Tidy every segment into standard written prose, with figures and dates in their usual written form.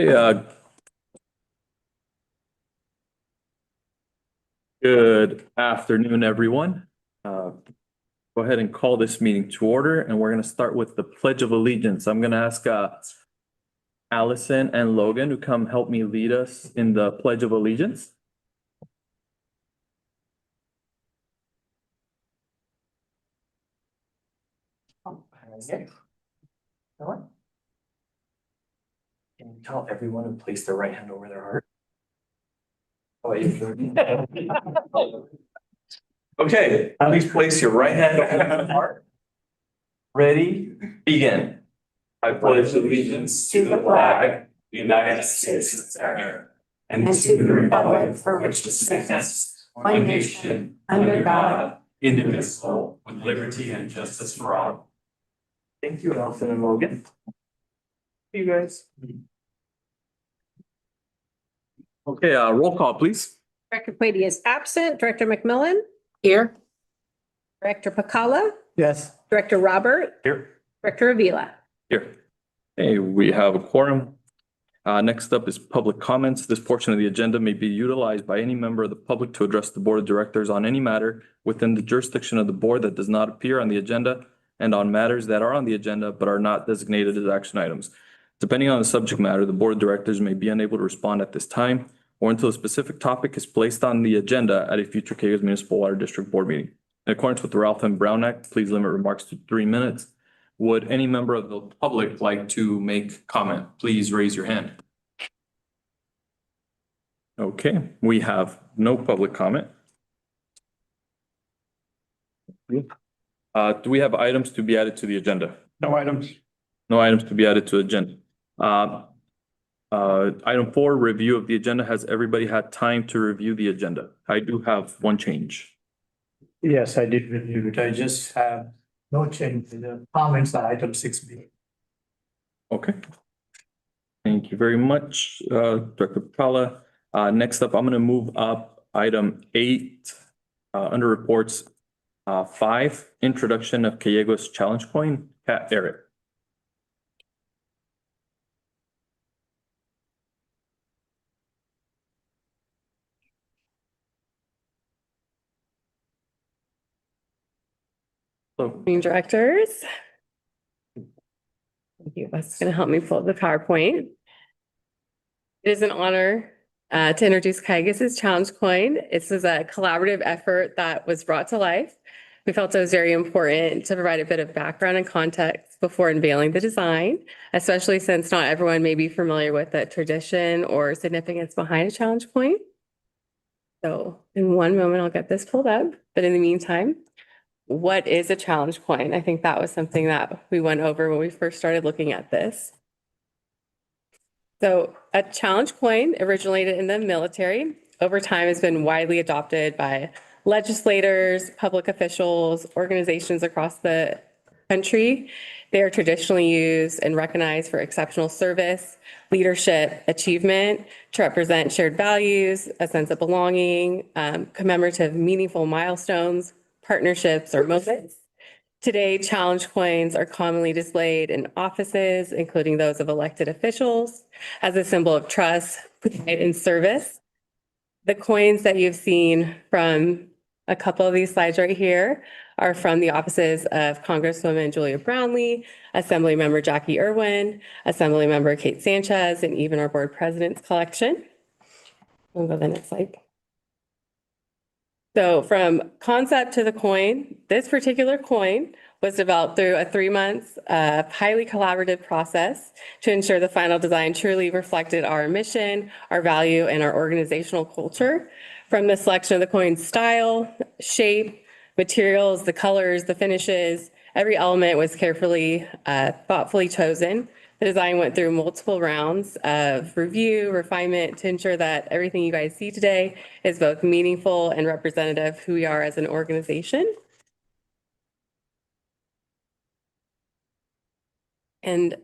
Hey, good afternoon, everyone. Go ahead and call this meeting to order, and we're going to start with the Pledge of Allegiance. I'm going to ask Allison and Logan to come help me lead us in the Pledge of Allegiance. Okay. Can you tell everyone to place their right hand over their heart? Oh, okay, please place your right hand over your heart. Ready, begin. I pledge allegiance to the flag of the United States of America and to the republic for which it stands, one nation, under God, indivisible, with liberty and justice for all. Thank you, Allison and Logan. You guys. Okay, roll call, please. Director Quady is absent. Director McMillan? Here. Director Pacala? Yes. Director Robert? Here. Director Avila? Here. Hey, we have a quorum. Next up is public comments. This portion of the agenda may be utilized by any member of the public to address the board of directors on any matter within the jurisdiction of the board that does not appear on the agenda and on matters that are on the agenda but are not designated as action items. Depending on the subject matter, the board of directors may be unable to respond at this time or until a specific topic is placed on the agenda at a future Calleguas Municipal Water District Board meeting. In accordance with the Ralph M. Brown Act, please limit remarks to 3 minutes. Would any member of the public like to make comment? Please raise your hand. Okay, we have no public comment. Do we have items to be added to the agenda? No items. No items to be added to agenda. Item 4, review of the agenda. Has everybody had time to review the agenda? I do have one change. Yes, I did review it. I just have no change in the comments on item 6B. Okay. Thank you very much, Director Pala. Next up, I'm going to move up item 8 under reports 5, introduction of Calleguas challenge coin. Kat Eric. Meeting directors. Thank you. That's going to help me pull up the PowerPoint. It is an honor to introduce Calleguas' challenge coin. This is a collaborative effort that was brought to life. We felt it was very important to provide a bit of background and context before unveiling the design, especially since not everyone may be familiar with the tradition or significance behind a challenge coin. So in one moment, I'll get this pulled up. But in the meantime, what is a challenge coin? I think that was something that we went over when we first started looking at this. So a challenge coin originated in the military, over time has been widely adopted by legislators, public officials, organizations across the country. They are traditionally used and recognized for exceptional service, leadership, achievement, to represent shared values, a sense of belonging, commemorative, meaningful milestones, partnerships, or moments. Today, challenge coins are commonly displayed in offices, including those of elected officials, as a symbol of trust, pride, and service. The coins that you've seen from a couple of these slides right here are from the offices of Congresswoman Julia Brownlee, Assemblymember Jackie Irwin, Assemblymember Kate Sanchez, and even our board president's collection. We'll go to the next slide. So from concept to the coin, this particular coin was developed through a 3-month highly collaborative process to ensure the final design truly reflected our mission, our value, and our organizational culture. From the selection of the coin's style, shape, materials, the colors, the finishes, every element was carefully, thoughtfully chosen. The design went through multiple rounds of review, refinement to ensure that everything you guys see today is both meaningful and representative of who we are as an organization. And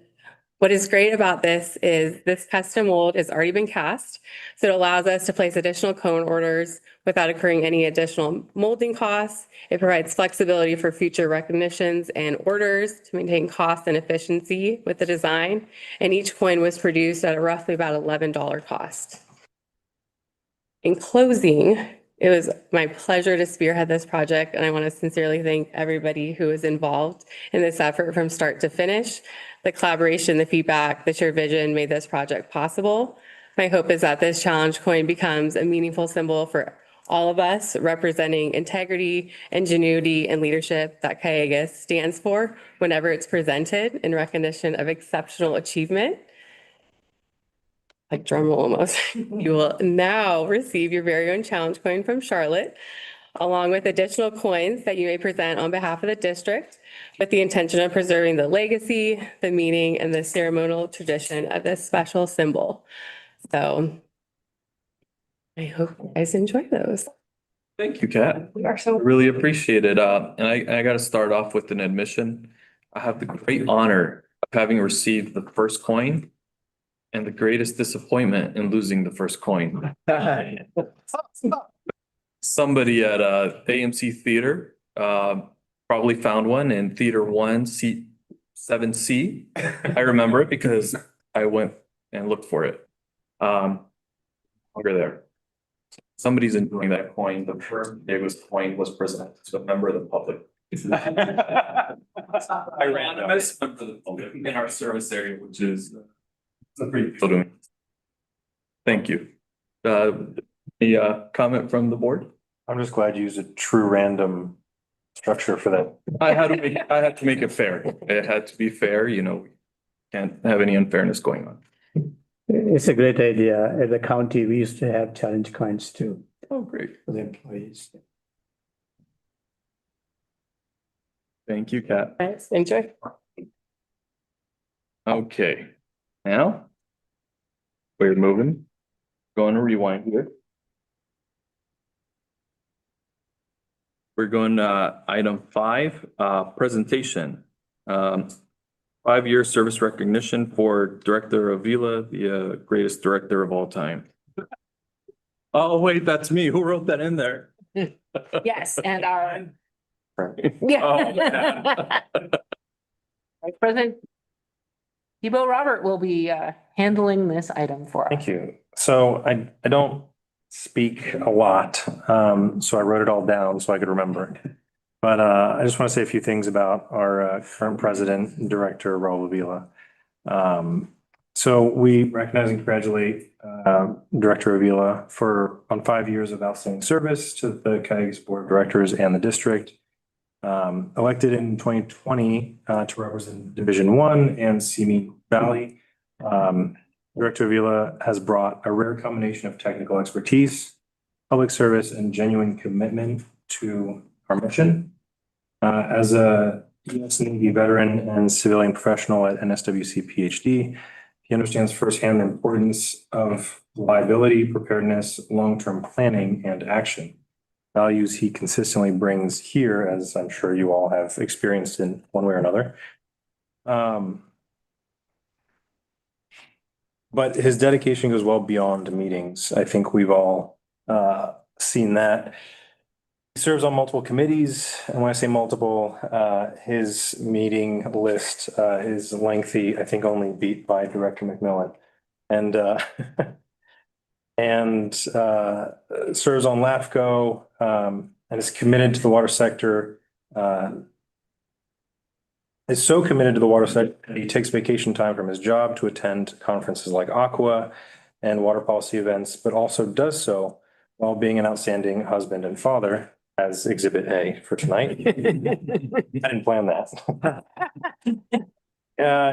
What is great about this is this custom mold has already been cast, so it allows us to place additional cone orders without incurring any additional molding costs. It provides flexibility for future recognitions and orders to maintain cost and efficiency with the design. And each coin was produced at a roughly about $11 cost. In closing, it was my pleasure to spearhead this project, and I want to sincerely thank everybody who was involved in this effort from start to finish. The collaboration, the feedback, the shared vision made this project possible. My hope is that this challenge coin becomes a meaningful symbol for all of us, representing integrity, ingenuity, and leadership that Calleguas stands for whenever it's presented in recognition of exceptional achievement. Like drum roll almost. You will now receive your very own challenge coin from Charlotte, along with additional coins that you may present on behalf of the district with the intention of preserving the legacy, the meaning, and the ceremonial tradition of this special symbol. So I hope you guys enjoy those. Thank you, Kat. We are so. Really appreciate it. And I got to start off with an admission. I have the great honor of having received the first coin and the greatest disappointment in losing the first coin. Somebody at AMC Theater probably found one in Theater 1, seat 7C. I remember it because I went and looked for it. Over there. Somebody's enjoying that coin. The first Davis coin was presented to a member of the public. I ran a member of the public in our service area, which is pretty cool doing. Thank you. A comment from the board? I'm just glad you used a true random structure for that. I had to make it fair. It had to be fair, you know, we can't have any unfairness going on. It's a great idea. At the county, we used to have challenge coins too Oh, great. for the employees. Thank you, Kat. Thanks. Enjoy. Okay, now we're moving. Going to rewind here. We're going item 5, presentation. 5-year service recognition for Director Avila, the greatest director of all time. Oh, wait, that's me. Who wrote that in there? Yes, and our, Oh, yeah. yeah. Vice President Thibault Robert will be handling this item for us. Thank you. So I don't speak a lot, so I wrote it all down so I could remember. But I just want to say a few things about our current president and director, Raul Avila. So we recognize and congratulate Director Avila on 5 years of outstanding service to the Calleguas Board of Directors and the district. Elected in 2020 to represent Division 1 and Simi Valley. Director Avila has brought a rare combination of technical expertise, public service, and genuine commitment to our mission. As a U.S. Navy veteran and civilian professional at NSWC PhD, he understands firsthand the importance of reliability, preparedness, long-term planning, and action. Values he consistently brings here, as I'm sure you all have experienced in one way or another. But his dedication goes well beyond meetings. I think we've all seen that. He serves on multiple committees, and when I say multiple, his meeting list is lengthy, I think only beat by Director McMillan. And serves on LAFCO and is committed to the water sector. Is so committed to the water sector, he takes vacation time from his job to attend conferences like Aqua and water policy events, but also does so while being an outstanding husband and father, as Exhibit A for tonight. I didn't plan that.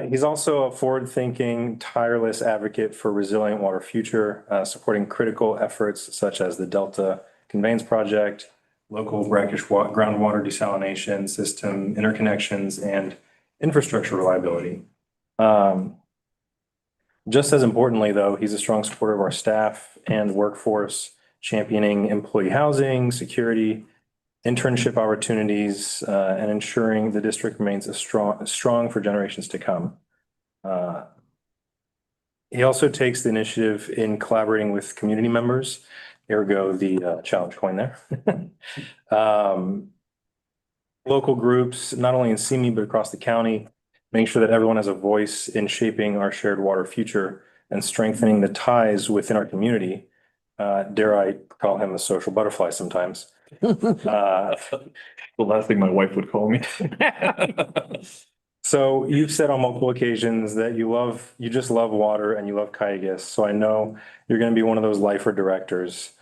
He's also a forward-thinking, tireless advocate for resilient water future, supporting critical efforts such as the Delta Conveyance Project, local brackish groundwater desalination system interconnections, and infrastructure reliability. Just as importantly, though, he's a strong supporter of our staff and workforce, championing employee housing, security, internship opportunities, and ensuring the district remains strong for generations to come. He also takes the initiative in collaborating with community members, ergo the challenge coin there. Local groups, not only in Simi, but across the county, making sure that everyone has a voice in shaping our shared water future and strengthening the ties within our community. Dare I call him a social butterfly sometimes. The last thing my wife would call me. So you've said on multiple occasions that you just love water and you love Calleguas. So I know you're going to be one of those lifer directors.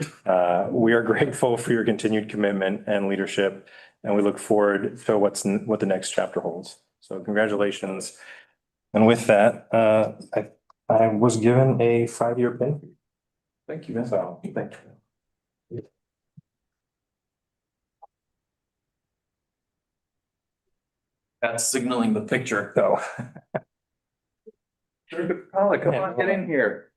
We are grateful for your continued commitment and leadership, and we look forward to what the next chapter holds. So congratulations. And with that, I was given a 5-year pin. Thank you, man. So thank you. That's signaling the picture. So. Carla, come on, get in here.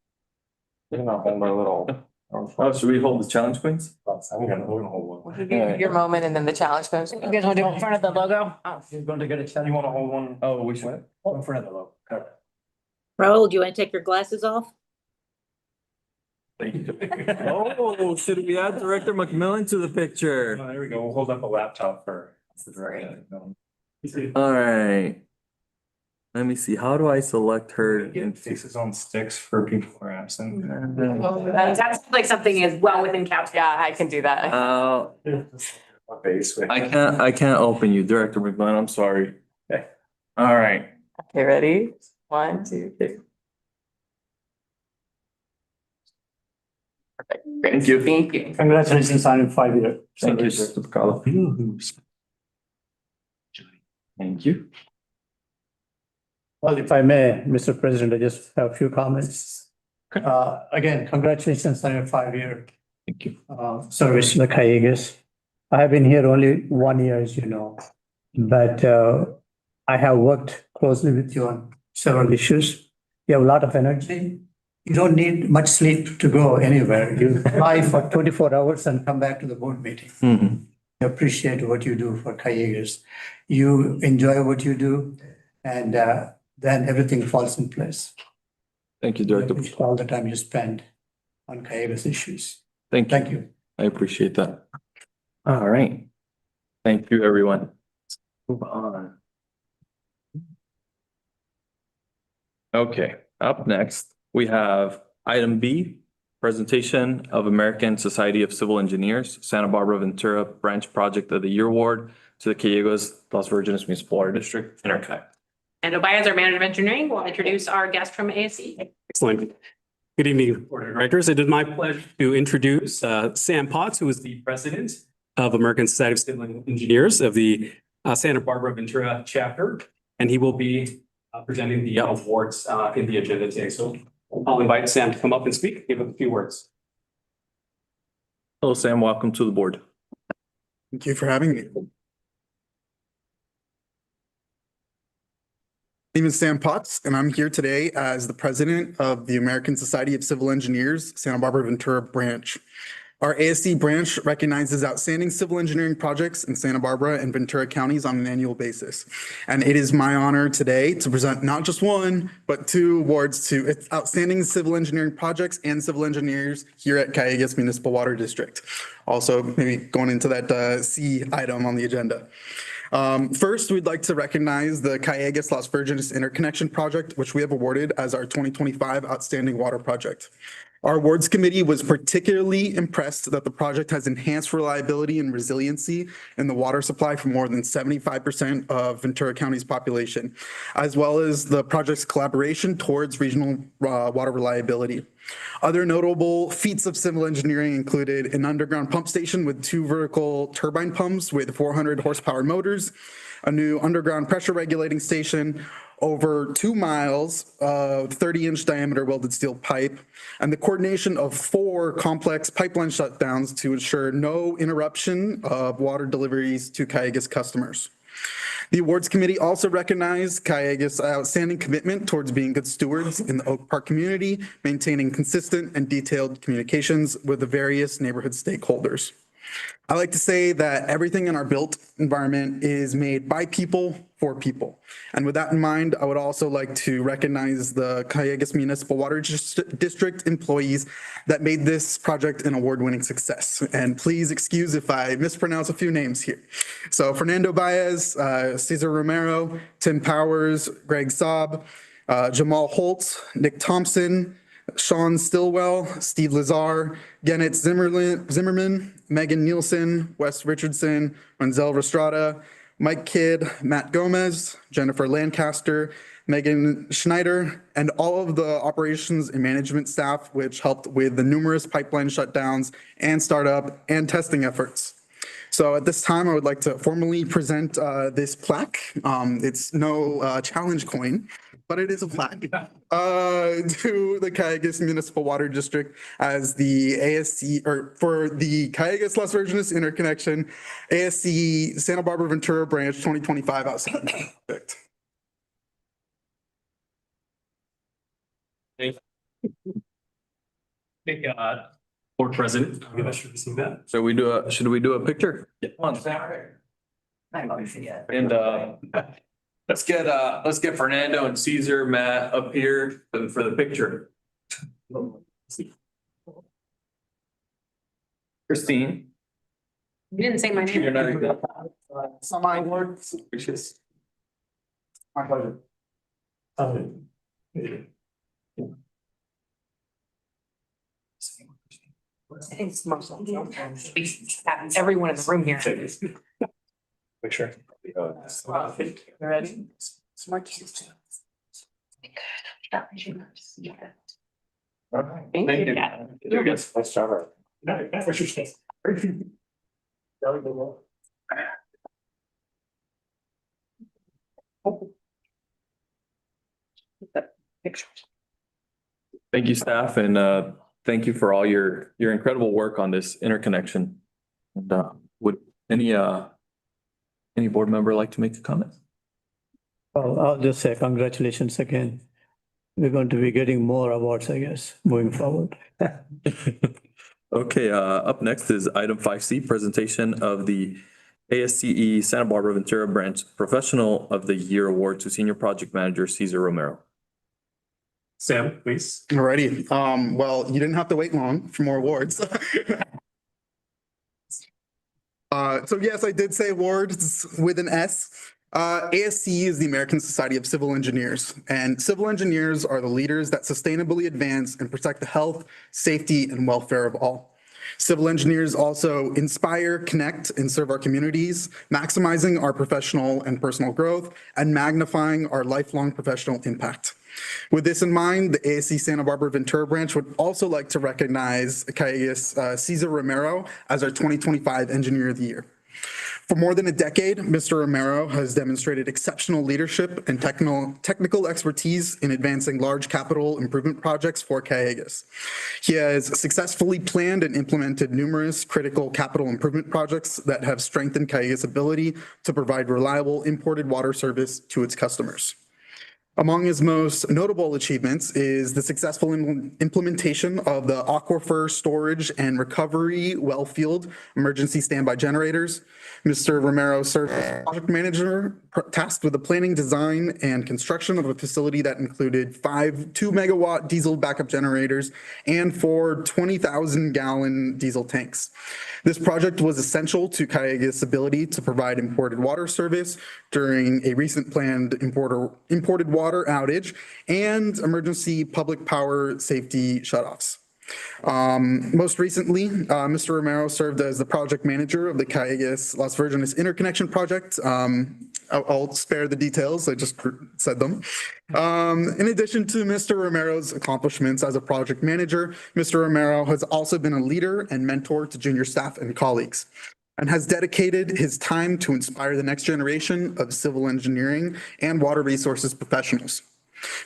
We're gonna hold our little. Oh, should we hold the challenge queens? I'm gonna hold one. Your moment and then the challenge goes. You guys want to do it in front of the logo? Oh, you're going to get a challenge. You wanna hold one? Oh, we should. In front of the logo. Raul, do you want to take your glasses off? Thank you. Oh, should we add Director McMillan to the picture? Oh, there we go. We'll hold up a laptop for the director. All right. Let me see. How do I select her? Get faces on sticks for people who are absent. That's like something is well within council. Yeah, I can do that. I can't open you, Director McMillan. I'm sorry. Okay. All right. Okay, ready? 1, 2, 3. Perfect. Great. Thank you. Thank you. Congratulations on your 5-year. Thank you, service. Director Pacala. Thank you. Well, if I may, Mr. President, I just have a few comments. Again, congratulations on your 5-year Thank you. service to the Calleguas. I have been here only 1 year, as you know, but I have worked closely with you on several issues. You have a lot of energy. You don't need much sleep to go anywhere. You fly for 24 hours and come back to the board meeting. Mhm. I appreciate what you do for Calleguas. You enjoy what you do, and then everything falls in place. Thank you, I Director. appreciate all the time you spend on Calleguas issues. Thank you. Thank you. I appreciate that. All right. Thank you, everyone. Let's move on. Okay, up next, we have item B, presentation of American Society of Civil Engineers, Santa Barbara Ventura Branch Project of the Year Award to the Calleguas Las Virgenes Municipal Water District, Intercut. And Obaya's our manager of engineering. We'll introduce our guest from ASC. Excellent. Good evening, Board of Directors. It is my pleasure to introduce Sam Potts, who is the president of American Society of Civil Engineers of the Santa Barbara Ventura chapter, and he will be presenting the awards in the agenda today. So I'll invite Sam to come up and speak, give a few words. Hello, Sam. Welcome to the board. Thank you for having me. My name is Sam Potts, and I'm here today as the president of the American Society of Civil Engineers, Santa Barbara Ventura branch. Our ASC branch recognizes outstanding civil engineering projects in Santa Barbara and Ventura counties on an annual basis. And it is my honor today to present not just one, but 2 awards to outstanding civil engineering projects and civil engineers here at Calleguas Municipal Water District. Also, maybe going into that C item on the agenda. First, we'd like to recognize the Calleguas Las Virgenes Interconnection Project, which we have awarded as our 2025 Outstanding Water Project. Our awards committee was particularly impressed that the project has enhanced reliability and resiliency in the water supply for more than 75% of Ventura County's population, as well as the project's collaboration towards regional water reliability. Other notable feats of civil engineering included an underground pump station with 2 vertical turbine pumps with 400 horsepower motors, a new underground pressure regulating station, over 2 miles of 30-inch diameter welded steel pipe, and the coordination of 4 complex pipeline shutdowns to ensure no interruption of water deliveries to Calleguas customers. The awards committee also recognized Calleguas' outstanding commitment towards being good stewards in the Oak Park community, maintaining consistent and detailed communications with the various neighborhood stakeholders. I like to say that everything in our built environment is made by people for people. And with that in mind, I would also like to recognize the Calleguas Municipal Water District employees that made this project an award-winning success. And please excuse if I mispronounce a few names here. So Fernando Baez, Cesar Romero, Tim Powers, Greg Saab, Jamal Holtz, Nick Thompson, Sean Stillwell, Steve Lazar, Gennett Zimmerman, Megan Nielsen, Wes Richardson, Renzel Restrada, Mike Kidd, Matt Gomez, Jennifer Lancaster, Megan Schneider, and all of the operations and management staff, which helped with the numerous pipeline shutdowns and startup and testing efforts. So at this time, I would like to formally present this plaque. It's no challenge coin, but it is a plaque to the Calleguas Municipal Water District as the ASC, or for the Calleguas Las Virgenes Interconnection, ASC Santa Barbara Ventura Branch 2025 outstanding project. Board President, I'm not sure if you've seen that. So should we do a picture? Yeah. Come on. And let's get Fernando and Caesar, Matt up here for the picture. Christine. You didn't say my You're name. not. It's not my award. My pleasure. I think it's most of them. Everyone in the room here. Picture. You ready? Thank you. Nice job. Thank you, staff, and thank you for all your incredible work on this interconnection. And would any board member like to make a comment? Well, I'll just say congratulations again. We're going to be getting more awards, I guess, moving forward. Okay, up next is item 5C, presentation of the ASCE Santa Barbara Ventura Branch Professional of the Year Award to Senior Project Manager Cesar Romero. Sam, please. Alrighty, well, you didn't have to wait long for more awards. So yes, I did say awards with an S. ASCE is the American Society of Civil Engineers, and civil engineers are the leaders that sustainably advance and protect the health, safety, and welfare of all. Civil engineers also inspire, connect, and serve our communities, maximizing our professional and personal growth and magnifying our lifelong professional impact. With this in mind, the ASC Santa Barbara Ventura Branch would also like to recognize Calleguas Cesar Romero as our 2025 Engineer of the Year. For more than a decade, Mr. Romero has demonstrated exceptional leadership and technical expertise in advancing large capital improvement projects for Calleguas. He has successfully planned and implemented numerous critical capital improvement projects that have strengthened Calleguas' ability to provide reliable imported water service to its customers. Among his most notable achievements is the successful implementation of the aquifer storage and recovery well field emergency standby generators. Mr. Romero served as project manager tasked with the planning, design, and construction of a facility that included 5 2-megawatt diesel backup generators and 4 20,000-gallon diesel tanks. This project was essential to Calleguas' ability to provide imported water service during a recent planned imported water outage and emergency public power safety shutoffs. Most recently, Mr. Romero served as the project manager of the Calleguas Las Virgenes Interconnection Project. I'll spare the details, I just said them. In addition to Mr. Romero's accomplishments as a project manager, Mr. Romero has also been a leader and mentor to junior staff and colleagues, and has dedicated his time to inspire the next generation of civil engineering and water resources professionals.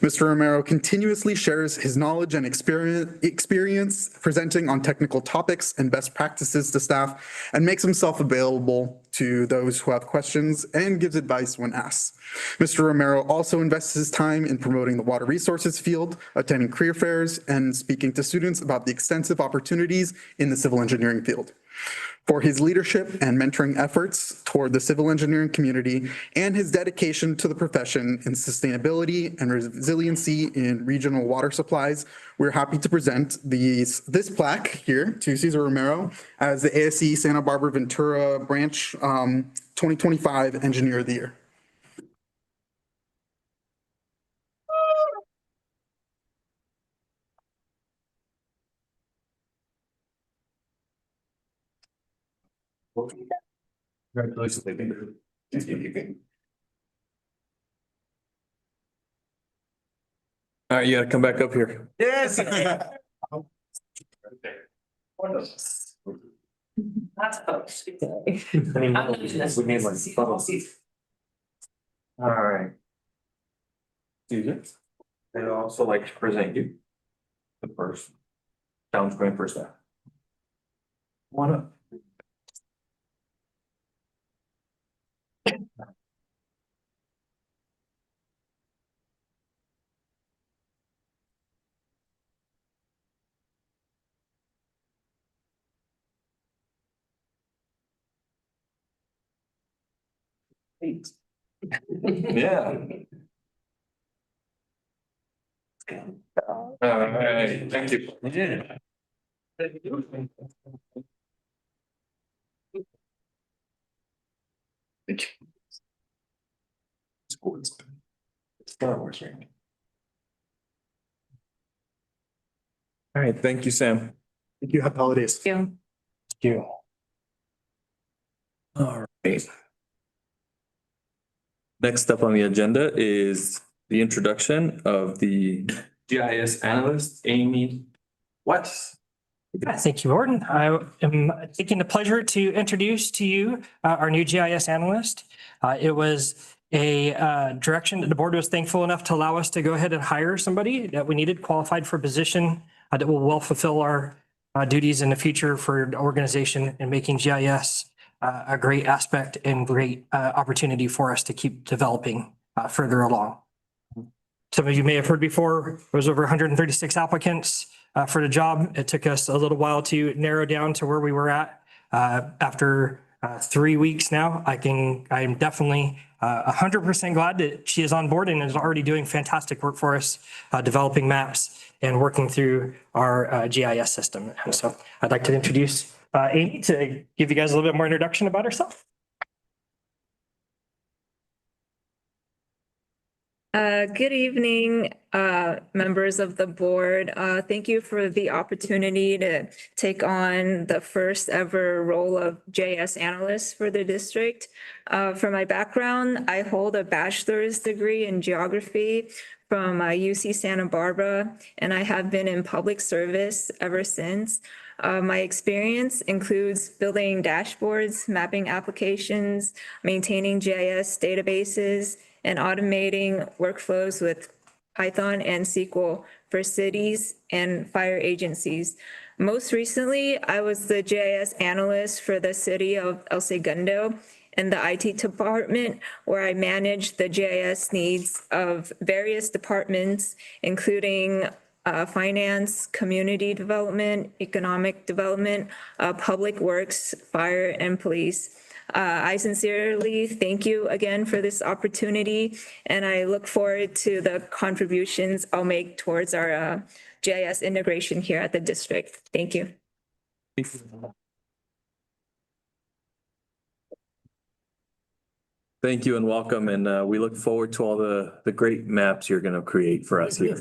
Mr. Romero continuously shares his knowledge and experience presenting on technical topics and best practices to staff, and makes himself available to those who have questions and gives advice when asked. Mr. Romero also invests his time in promoting the water resources field, attending career fairs, and speaking to students about the extensive opportunities in the civil engineering field. for his leadership and mentoring efforts toward the civil engineering community and his dedication to the profession in sustainability and resiliency in regional water supplies. We're happy to present this plaque here to Cesar Romero as the ASC Santa Barbara Ventura Branch 2025 Engineer of the Year. Congratulations, baby. All right, you gotta come back up here. Yes. All right. Susan, I'd also like to present you the first town's going first now. One up. Yeah. All right, thank you. Yeah. Sports. Star Wars, right? All right, thank you, Sam. Thank you. Happy holidays. You. Thank you. All right. Next up on the agenda is the introduction of the GIS analyst, Amy West. Thank you, Gordon. I am taking the pleasure to introduce to you our new GIS analyst. It was a direction that the board was thankful enough to allow us to go ahead and hire somebody that we needed qualified for a position that will well fulfill our duties in the future for the organization and making GIS a great aspect and great opportunity for us to keep developing further along. Some of you may have heard before, there was over 136 applicants for the job. It took us a little while to narrow down to where we were at. After 3 weeks now, I'm definitely 100% glad that she is on board and is already doing fantastic work for us, developing maps and working through our GIS system. And so I'd like to introduce Amy to give you guys a little bit more introduction about herself. Good evening, members of the board. Thank you for the opportunity to take on the first ever role of JS analyst for the district. For my background, I hold a bachelor's degree in geography from UC Santa Barbara, and I have been in public service ever since. My experience includes building dashboards, mapping applications, maintaining GIS databases, and automating workflows with Python and SQL for cities and fire agencies. Most recently, I was the GIS analyst for the city of El Segundo in the IT department, where I managed the GIS needs of various departments, including finance, community development, economic development, public works, fire, and police. I sincerely thank you again for this opportunity, and I look forward to the contributions I'll make towards our GIS integration here at the district. Thank you. Thank you and welcome, and we look forward to all the great maps you're gonna create for us here.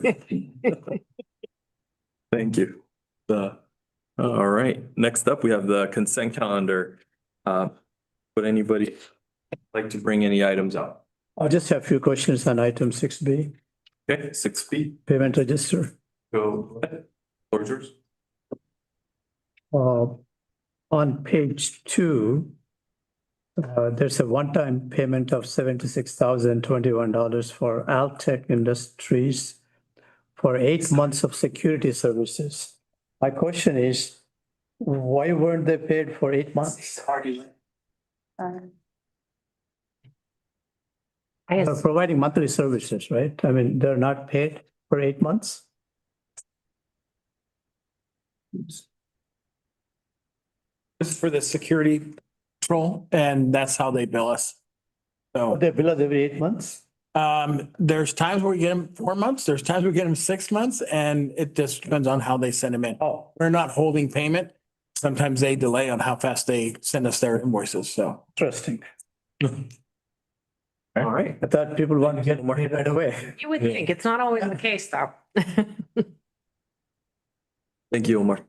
Thank you. All right, next up, we have the consent calendar. Would anybody like to bring any items up? I just have a few questions on item 6B, Okay, 6B, payment register. go ahead. Floor is yours. On page 2, there's a one-time payment of $76,021 for Altech Industries for 8 months of security services. My question is, why weren't they paid for 8 months? They're providing monthly services, right? I mean, they're not paid for 8 months? This is for the security patrol, and that's how they bill us. So, They bill us every 8 months? there's times where we get them 4 months, there's times we get them 6 months, and it just depends on how they send them in. Oh, We're not holding payment. Sometimes they delay on how fast they send us their invoices, so. interesting. All right. I thought people want to get money right away. You would think, it's not always the case, though. Thank you, Omar.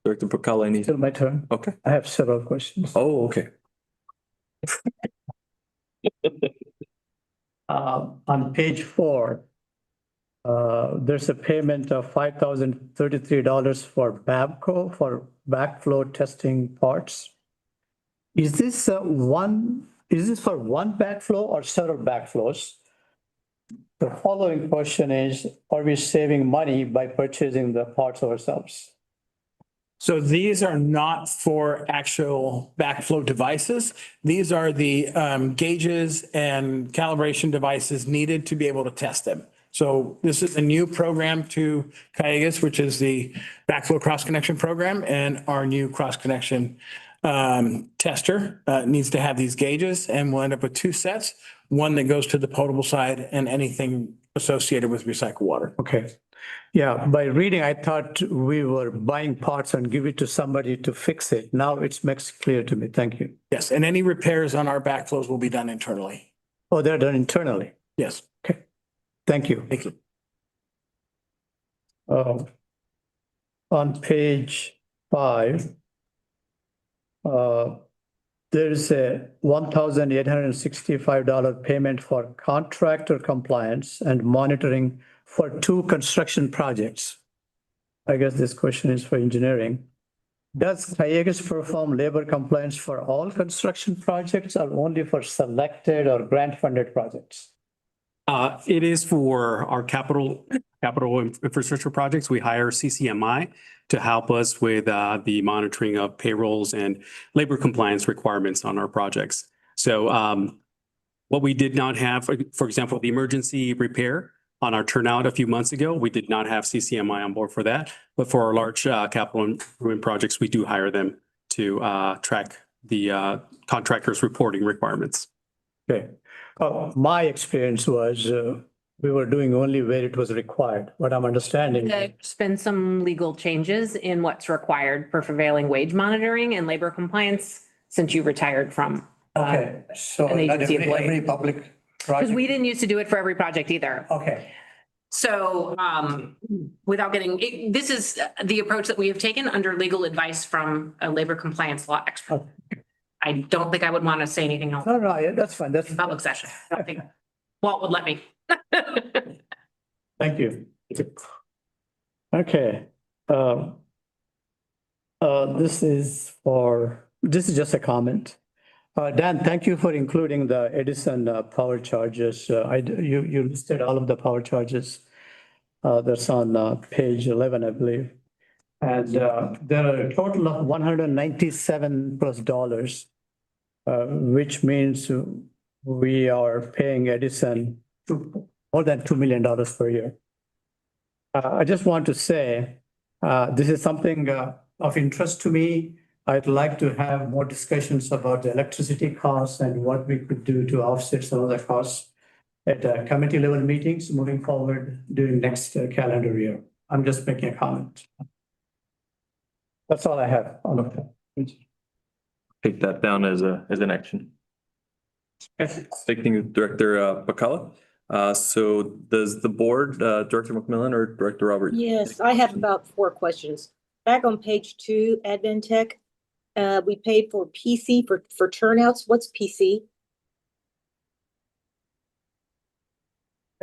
Director Pacala, any? Still my turn. Okay. I have several questions. Oh, okay. On page 4, there's a payment of $5,033 for Babco for backflow testing parts. Is this for one backflow or several backflows? The following question is, are we saving money by purchasing the parts ourselves? So these are not for actual backflow devices. These are the gauges and calibration devices needed to be able to test them. So this is a new program to Calleguas, which is the backflow cross connection program, and our new cross connection tester needs to have these gauges, and we'll end up with 2 sets, one that goes to the potable side and anything associated with recycled water. Okay. Yeah, by reading, I thought we were buying parts and give it to somebody to fix it. Now it makes clear to me. Thank you. Yes, and any repairs on our backflows will be done internally. Oh, they're done internally. Yes. Okay. Thank you. Thank you. On page 5, there's a $1,865 payment for contractor compliance and monitoring for 2 construction projects. I guess this question is for engineering. Does Calleguas perform labor compliance for all construction projects or only for selected or grant-funded projects? It is for our capital infrastructure projects. We hire CCMI to help us with the monitoring of payrolls and labor compliance requirements on our projects. So what we did not have, for example, the emergency repair on our turnout a few months ago, we did not have CCMI on board for that. But for our large capital improvement projects, we do hire them to track the contractors' reporting requirements. Okay. My experience was we were doing only where it was required. What I'm understanding. There's been some legal changes in what's required for prevailing wage monitoring and labor compliance since you retired from. Okay, so an not agency every public Because project. we didn't used to do it for every project either. Okay, So without getting, this is the approach that we have taken under legal advice from a labor compliance law expert. I don't think I would want to say anything else no, yeah, that's fine. That's in public session. I don't think Walt would let me. Thank you. Okay. This is just a comment. Dan, thank you for including the Edison power charges. You listed all of the power charges. That's on page 11, I believe. And there are a total of $197+, which means we are paying Edison more than $2 million per year. I just want to say, this is something of interest to me. I'd like to have more discussions about the electricity costs and what we could do to offset some of the costs at committee level meetings moving forward during next calendar year. I'm just making a comment. That's all I have on that. Take that down as an action. Okay, thank you, Director Pacala. So does the board, Director McMillan or Director Roberts? Yes, I have about 4 questions. Back on page 2, Advent Tech, we paid for PC for turnouts. What's PC?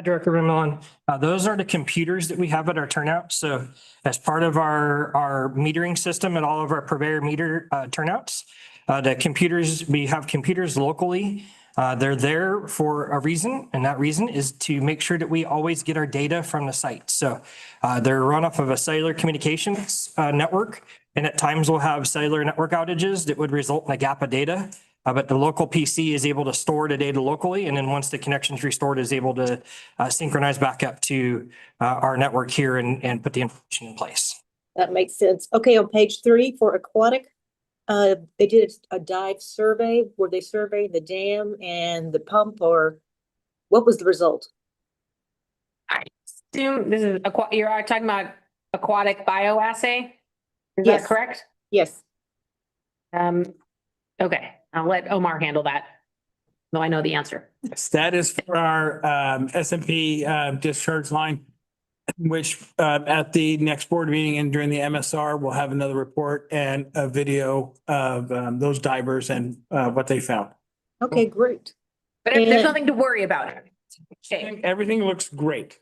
Director Ramon, those are the computers that we have at our turnout. So as part of our metering system at all of our purveyor meter turnouts, the computers, we have computers locally. They're there for a reason, and that reason is to make sure that we always get our data from the site. So they're run off of a cellular communications network, and at times we'll have cellular network outages that would result in a gap of data. But the local PC is able to store the data locally, and then once the connection's restored, is able to synchronize back up to our network here and put the information in place. That makes sense. Okay, on page 3 for aquatic, they did a dive survey. Were they surveying the dam and the pump, or what was the result? I assume this is, you're talking about aquatic bioassay? Is that Yes. correct? Yes. Okay, I'll let Omar handle that. Though I know the answer. Yes, that is for our SMP discharge line, which at the next board meeting and during the MSR, we'll have another report and a video of those divers and what they found. Okay, great. But there's And- nothing to worry about. Okay. Everything looks great.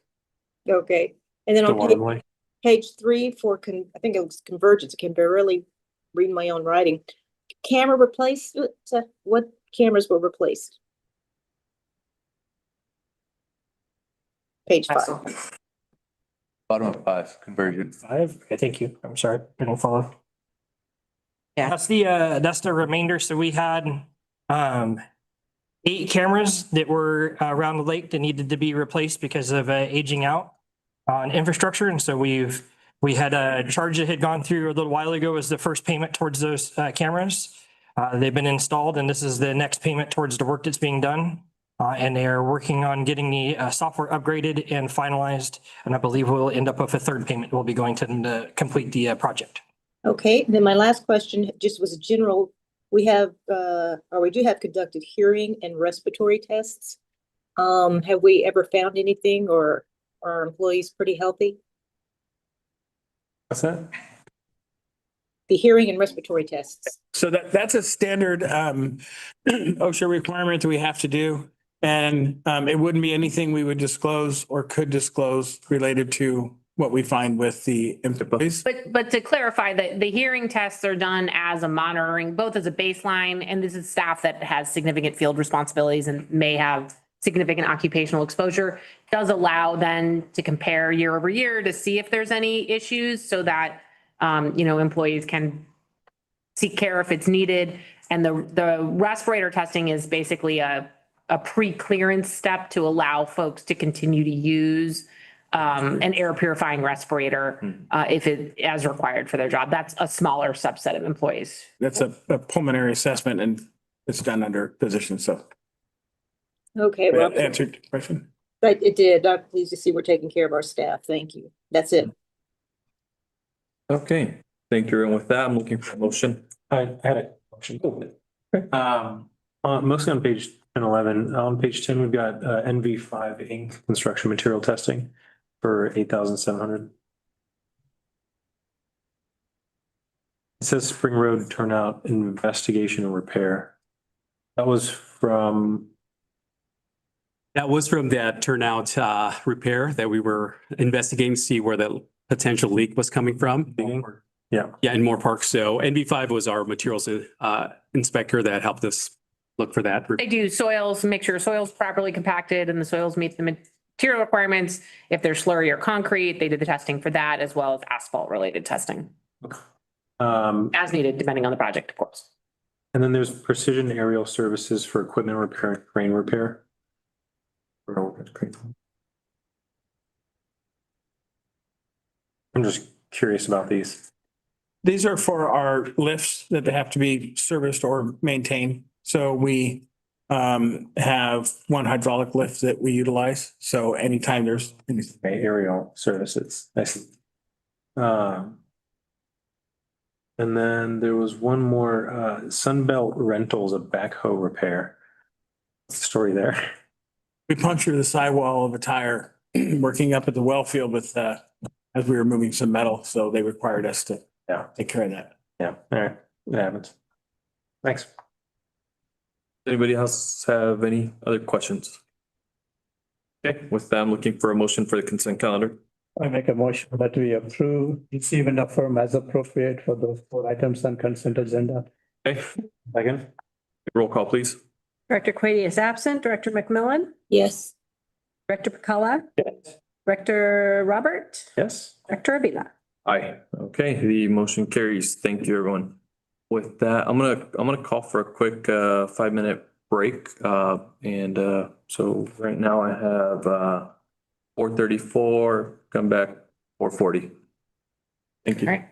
Okay, and then The on waterway. page 3 for I think it was convergence. I can barely read my own writing. Camera replacement. What cameras were replaced? Page 5. Bottom of 5, convergence. 5, okay, thank you. I'm sorry, I don't follow. Yeah. That's the remainder. So we had 8 cameras that were around the lake that needed to be replaced because of aging out on infrastructure. And so we had a charge that had gone through a little while ago as the first payment towards those cameras. They've been installed, and this is the next payment towards the work that's being done. And they are working on getting the software upgraded and finalized. And I believe we'll end up with a third payment. We'll be going to complete the project. Okay, then my last question just was a general. We have, or we do have conducted hearing and respiratory tests. Have we ever found anything, or are our employees pretty healthy? What's that? The hearing and respiratory tests. So that's a standard OSHA requirement that we have to do. And it wouldn't be anything we would disclose or could disclose related to what we find with the employees. But to clarify, the hearing tests are done as a monitoring, both as a baseline, and this is staff that has significant field responsibilities and may have significant occupational exposure, does allow then to compare year over year to see if there's any issues so that, employees can seek care if it's needed. And the respirator testing is basically a pre-clearance step to allow folks to continue to use an air purifying respirator if it as required for their job. That's a smaller subset of employees. That's a pulmonary assessment and it's done under position. So Okay, well, that answered the question. it did. I'm pleased to see we're taking care of our staff. Thank you. That's it. Okay, thank you. And with that, I'm looking for a motion. I had a question. Mostly on page 10, 11. On page 10, we've got NV5 Inc. construction material testing for 8,700. It says Spring Road turnout investigation and repair. That was from that turnout repair that we were investigating to see where the potential leak was coming from. Yeah. Yeah, in Moore Park. So NV5 was our materials inspector that helped us look for that. They do soils, make sure soil's properly compacted and the soils meet the material requirements. If they're slurry or concrete, they did the testing for that as well as asphalt related testing. As needed, depending on the project, of course. And then there's precision aerial services for equipment repair and crane repair. I'm just curious about these. These are for our lifts that have to be serviced or maintained. So we have one hydraulic lift that we utilize. So anytime there's Aerial services. I see. And then there was one more, Sunbelt Rentals, a backhoe repair. What's the story there? we punctured the sidewall of a tire working up at the well field with as we were moving some metal. So they required us to take care of that. Yeah, all right, it happens. Thanks. Anybody else have any other questions? Okay, with that, I'm looking for a motion for the consent calendar. I make a motion that we approve, receive and affirm as appropriate for those 4 items on consent agenda. Okay, Second? roll call, please. Director Quady is absent. Director McMillan? Yes. Director PeCullough? Yes. Director Robert? Yes. Director Avila? Aye. Okay, the motion carries. Thank you, everyone. With that, I'm gonna call for a quick 5-minute break. So right now I have 4:34, come back 4:40. Thank you. All right.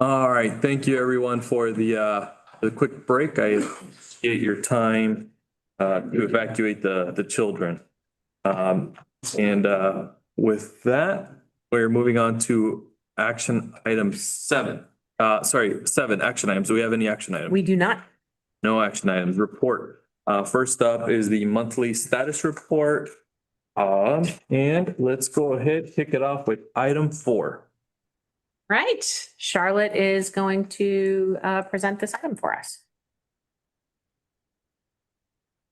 All right, thank you everyone for the quick break. I appreciate your time to evacuate the children. And with that, we're moving on to action item 7. Seven action items. Do we have any action items? We do not. No action items. Report. First up is the monthly status report. And let's go ahead, kick it off with item 4. Right. Charlotte is going to present this item for us.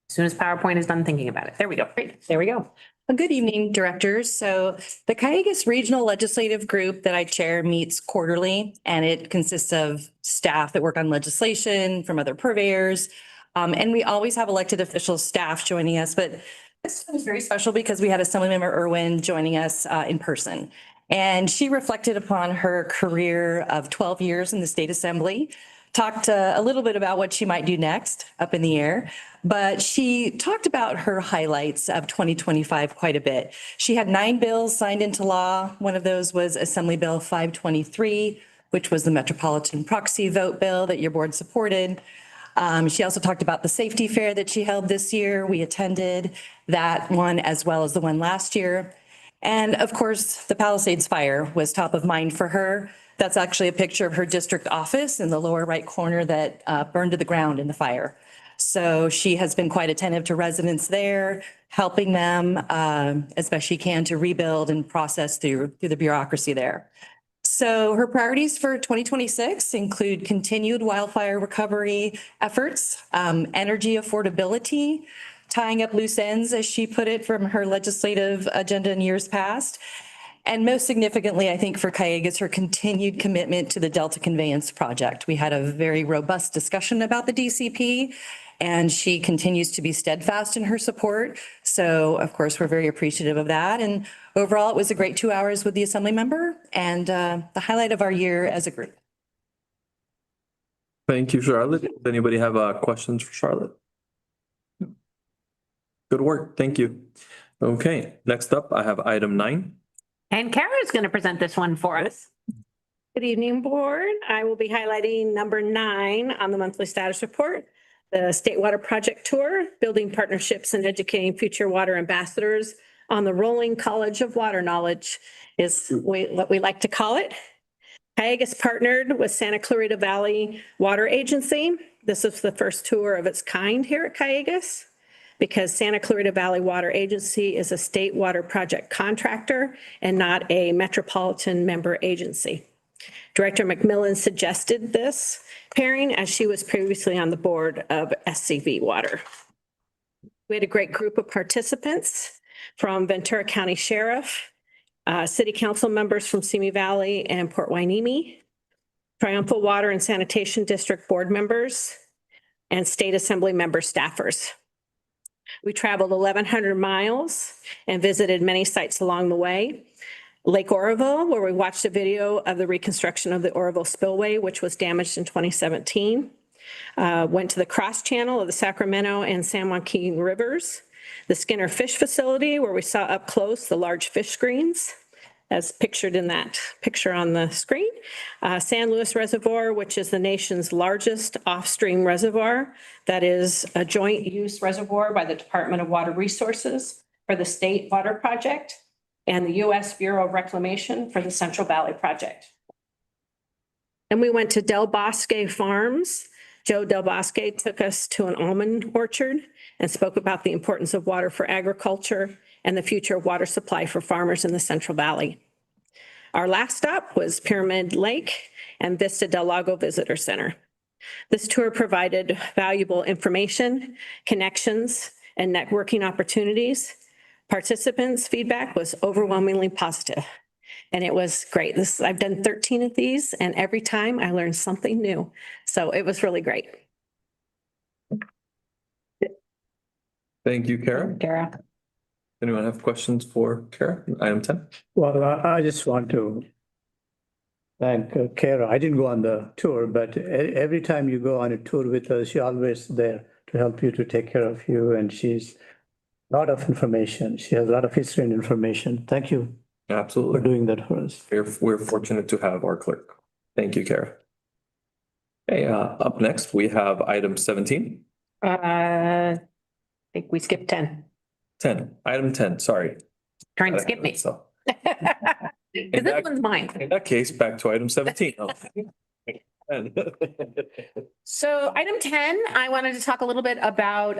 As soon as PowerPoint is done thinking about it. There we go. Great. There we go. Well, good evening, directors. So the Calleguas Regional Legislative Group that I chair meets quarterly, and it consists of staff that work on legislation from other purveyors. And we always have elected officials, staff joining us, but this was very special because we had Assemblymember Irwin joining us in person. And she reflected upon her career of 12 years in the state assembly, talked a little bit about what she might do next, up in the air, but she talked about her highlights of 2025 quite a bit. She had 9 bills signed into law. One of those was Assembly Bill 523, which was the Metropolitan Proxy Vote Bill that your board supported. She also talked about the safety fair that she held this year. We attended that one as well as the one last year. And of course, the Palisades fire was top of mind for her. That's actually a picture of her district office in the lower right corner that burned to the ground in the fire. So she has been quite attentive to residents there, helping them as best she can to rebuild and process through the bureaucracy there. So her priorities for 2026 include continued wildfire recovery efforts, energy affordability, tying up loose ends, as she put it, from her legislative agenda in years past. And most significantly, I think for Calleguas, her continued commitment to the Delta Conveyance Project. We had a very robust discussion about the DCP, and she continues to be steadfast in her support. So, of course, we're very appreciative of that. And overall, it was a great 2 hours with the Assembly member and the highlight of our year as a group. Thank you, Charlotte. Does anybody have questions for Charlotte? Good work. Thank you. Okay, next up, I have item 9. And Kara is going to present this one for us. Good evening, board. I will be highlighting number 9 on the monthly status report. The State Water Project Tour, building partnerships and educating future water ambassadors on the rolling College of Water Knowledge is what we like to call it. Calleguas partnered with Santa Clarita Valley Water Agency. This is the first tour of its kind here at Calleguas, because Santa Clarita Valley Water Agency is a state water project contractor and not a metropolitan member agency. Director McMillan suggested this pairing as she was previously on the board of SCV Water. We had a great group of participants from Ventura County Sheriff, city council members from Simi Valley and Port Hueneme, Triumphal Water and Sanitation District board members, and state assembly member staffers. We traveled 1,100 miles and visited many sites along the way. Lake Oroville, where we watched a video of the reconstruction of the Oroville spillway, which was damaged in 2017. Went to the cross channel of the Sacramento and San Joaquin rivers. The Skinner Fish Facility, where we saw up close the large fish screens, as pictured in that picture on the screen. San Luis Reservoir, which is the nation's largest off-stream reservoir. That is a joint use reservoir by the Department of Water Resources for the State Water Project and the U.S. Bureau of Reclamation for the Central Valley Project. And we went to Del Bosque Farms. Joe Del Bosque took us to an almond orchard and spoke about the importance of water for agriculture and the future of water supply for farmers in the Central Valley. Our last stop was Pyramid Lake and Vista Del Lago Visitor Center. This tour provided valuable information, connections, and networking opportunities. Participants' feedback was overwhelmingly positive, and it was great. I've done 13 of these, and every time I learned something new. So it was really great. Thank you, Kara. Kara. Anyone have questions for Kara? Item 10. Well, I just want to thank Kara. I didn't go on the tour, but every time you go on a tour with us, she's always there to help you, to take care of you. And she's a lot of information. She has a lot of history and information. Thank you Absolutely. for doing that for us. We're fortunate to have our clerk. Thank you, Kara. Okay, up next, we have item 17. I think we skipped 10. 10, item 10, sorry. Trying to skip me. So Because this one's mine. in that case, back to item 17. Oh. So item 10, I wanted to talk a little bit about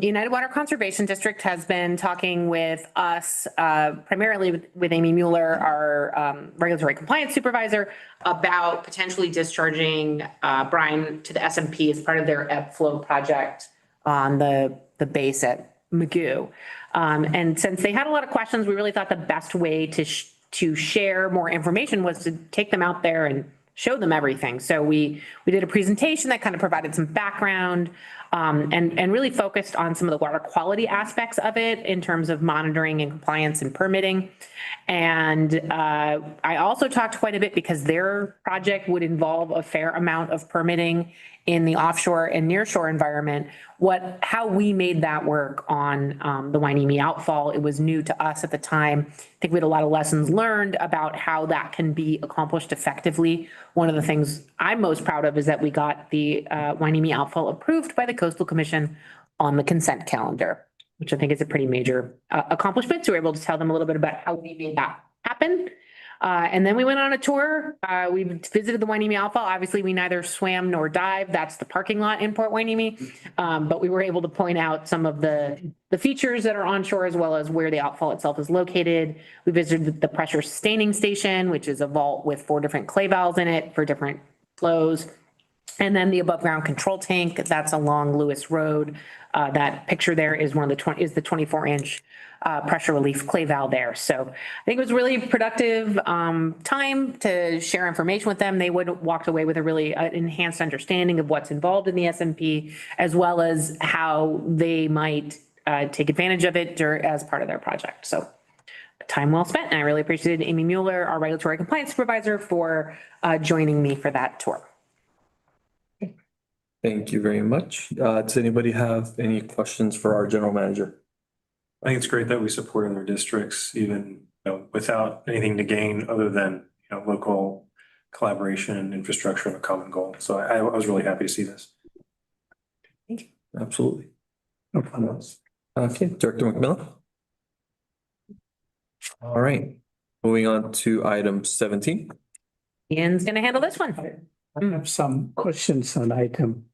United Water Conservation District has been talking with us, primarily with Amy Mueller, our regulatory compliance supervisor, about potentially discharging brine to the SMP as part of their ebb flow project on the base at Magoo. And since they had a lot of questions, we really thought the best way to share more information was to take them out there and show them everything. So we did a presentation that kind of provided some background and really focused on some of the water quality aspects of it in terms of monitoring and compliance and permitting. And I also talked quite a bit because their project would involve a fair amount of permitting in the offshore and nearshore environment, how we made that work on the Wainimi outfall. It was new to us at the time. I think we had a lot of lessons learned about how that can be accomplished effectively. One of the things I'm most proud of is that we got the Wainimi outfall approved by the Coastal Commission on the consent calendar, which I think is a pretty major accomplishment. So we're able to tell them a little bit about how we made that happen. And then we went on a tour. We visited the Wainimi outfall. Obviously, we neither swam nor dived. That's the parking lot in Port Wainimi. But we were able to point out some of the features that are onshore as well as where the outfall itself is located. We visited the pressure sustaining station, which is a vault with 4 different clay valves in it for different flows. And then the above ground control tank, that's along Lewis Road. That picture there is the 24-inch pressure relief clay valve there. So I think it was really productive time to share information with them. They walked away with a really enhanced understanding of what's involved in the SMP, as well as how they might take advantage of it as part of their project. So time well spent. And I really appreciated Amy Mueller, our regulatory compliance supervisor, for joining me for that tour. Thank you very much. Does anybody have any questions for our general manager? I think it's great that we support other districts, even, without anything to gain other than, local collaboration and infrastructure and a common goal. So I was really happy to see this. Thank you. Absolutely. No problem. Okay, Director McMillan. All right, moving on to item 17. Ian's going to handle this one. I have some questions on item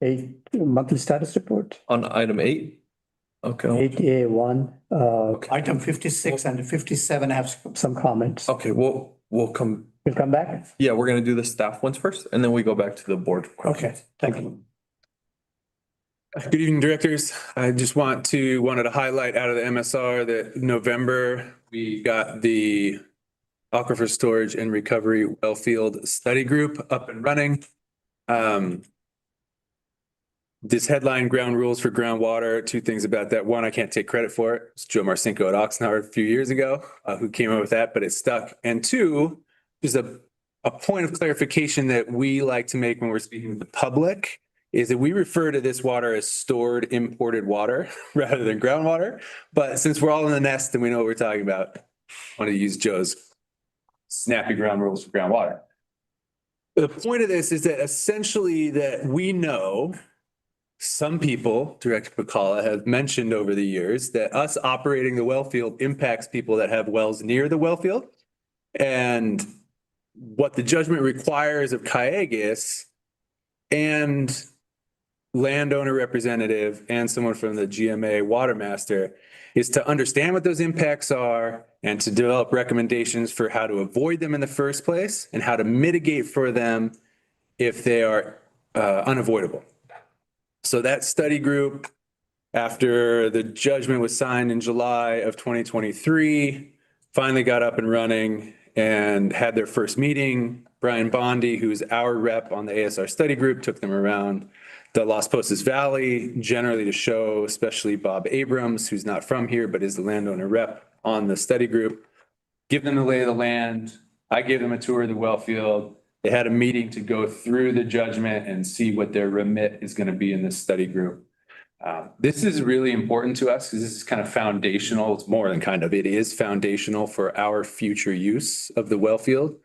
8, monthly status report. On item 8? Okay. 8A1, item 56 and 57 have some comments. Okay, we'll come. You'll come back? Yeah, we're gonna do the staff ones first, and then we go back to the board questions. Okay, thank you. Good evening, directors. I just wanted to highlight out of the MSR that November, we got the Aquifer Storage and Recovery Wellfield Study Group up and running. This headline, ground rules for groundwater, 2 things about that. 1, I can't take credit for it. It's Joe Marcinko at Oxnard a few years ago who came up with that, but it stuck. And 2, there's a point of clarification that we like to make when we're speaking to the public, is that we refer to this water as stored imported water rather than groundwater. But since we're all in the nest and we know what we're talking about, I want to use Joe's snappy ground rules for groundwater. The point of this is that essentially that we know some people, Director Pacala, have mentioned over the years that us operating the well field impacts people that have wells near the well field. And what the judgment requires of Calleguas and landowner representative and someone from the GMA water master is to understand what those impacts are and to develop recommendations for how to avoid them in the first place and how to mitigate for them if they are unavoidable. So that study group, after the judgment was signed in July of 2023, finally got up and running and had their first meeting. Brian Bondi, who's our rep on the ASR study group, took them around the Las Posas Valley, generally to show, especially Bob Abrams, who's not from here, but is the landowner rep on the study group, give them the lay of the land. I gave them a tour of the well field. They had a meeting to go through the judgment and see what their remit is going to be in this study group. This is really important to us because this is kind of foundational. It's more than kind of, it is foundational for our future use of the well field.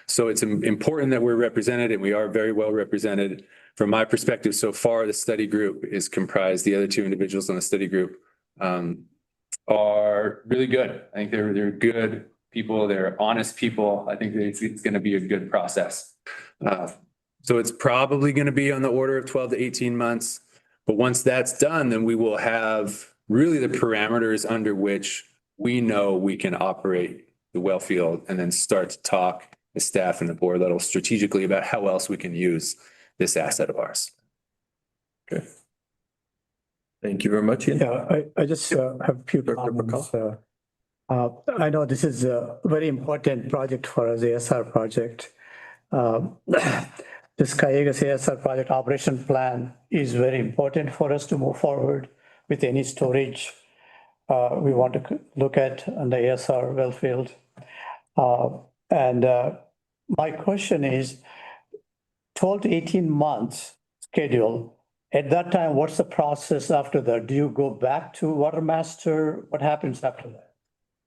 So it's important that we're represented, and we are very well represented. From my perspective, so far, the study group is comprised, the other two individuals on the study group are really good. I think they're good people. They're honest people. I think it's going to be a good process. So it's probably going to be on the order of 12 to 18 months. But once that's done, then we will have really the parameters under which we know we can operate the well field and then start to talk the staff and the board level strategically about how else we can use this asset of ours. Okay. Thank you very much, Ian. Yeah, I just have a few comments. I know this is a very important project for us, the ASR project. This Calleguas ASR project operation plan is very important for us to move forward with any storage we want to look at on the ASR well field. And my question is 12 to 18 months schedule. At that time, what's the process after that? Do you go back to water master? What happens after that?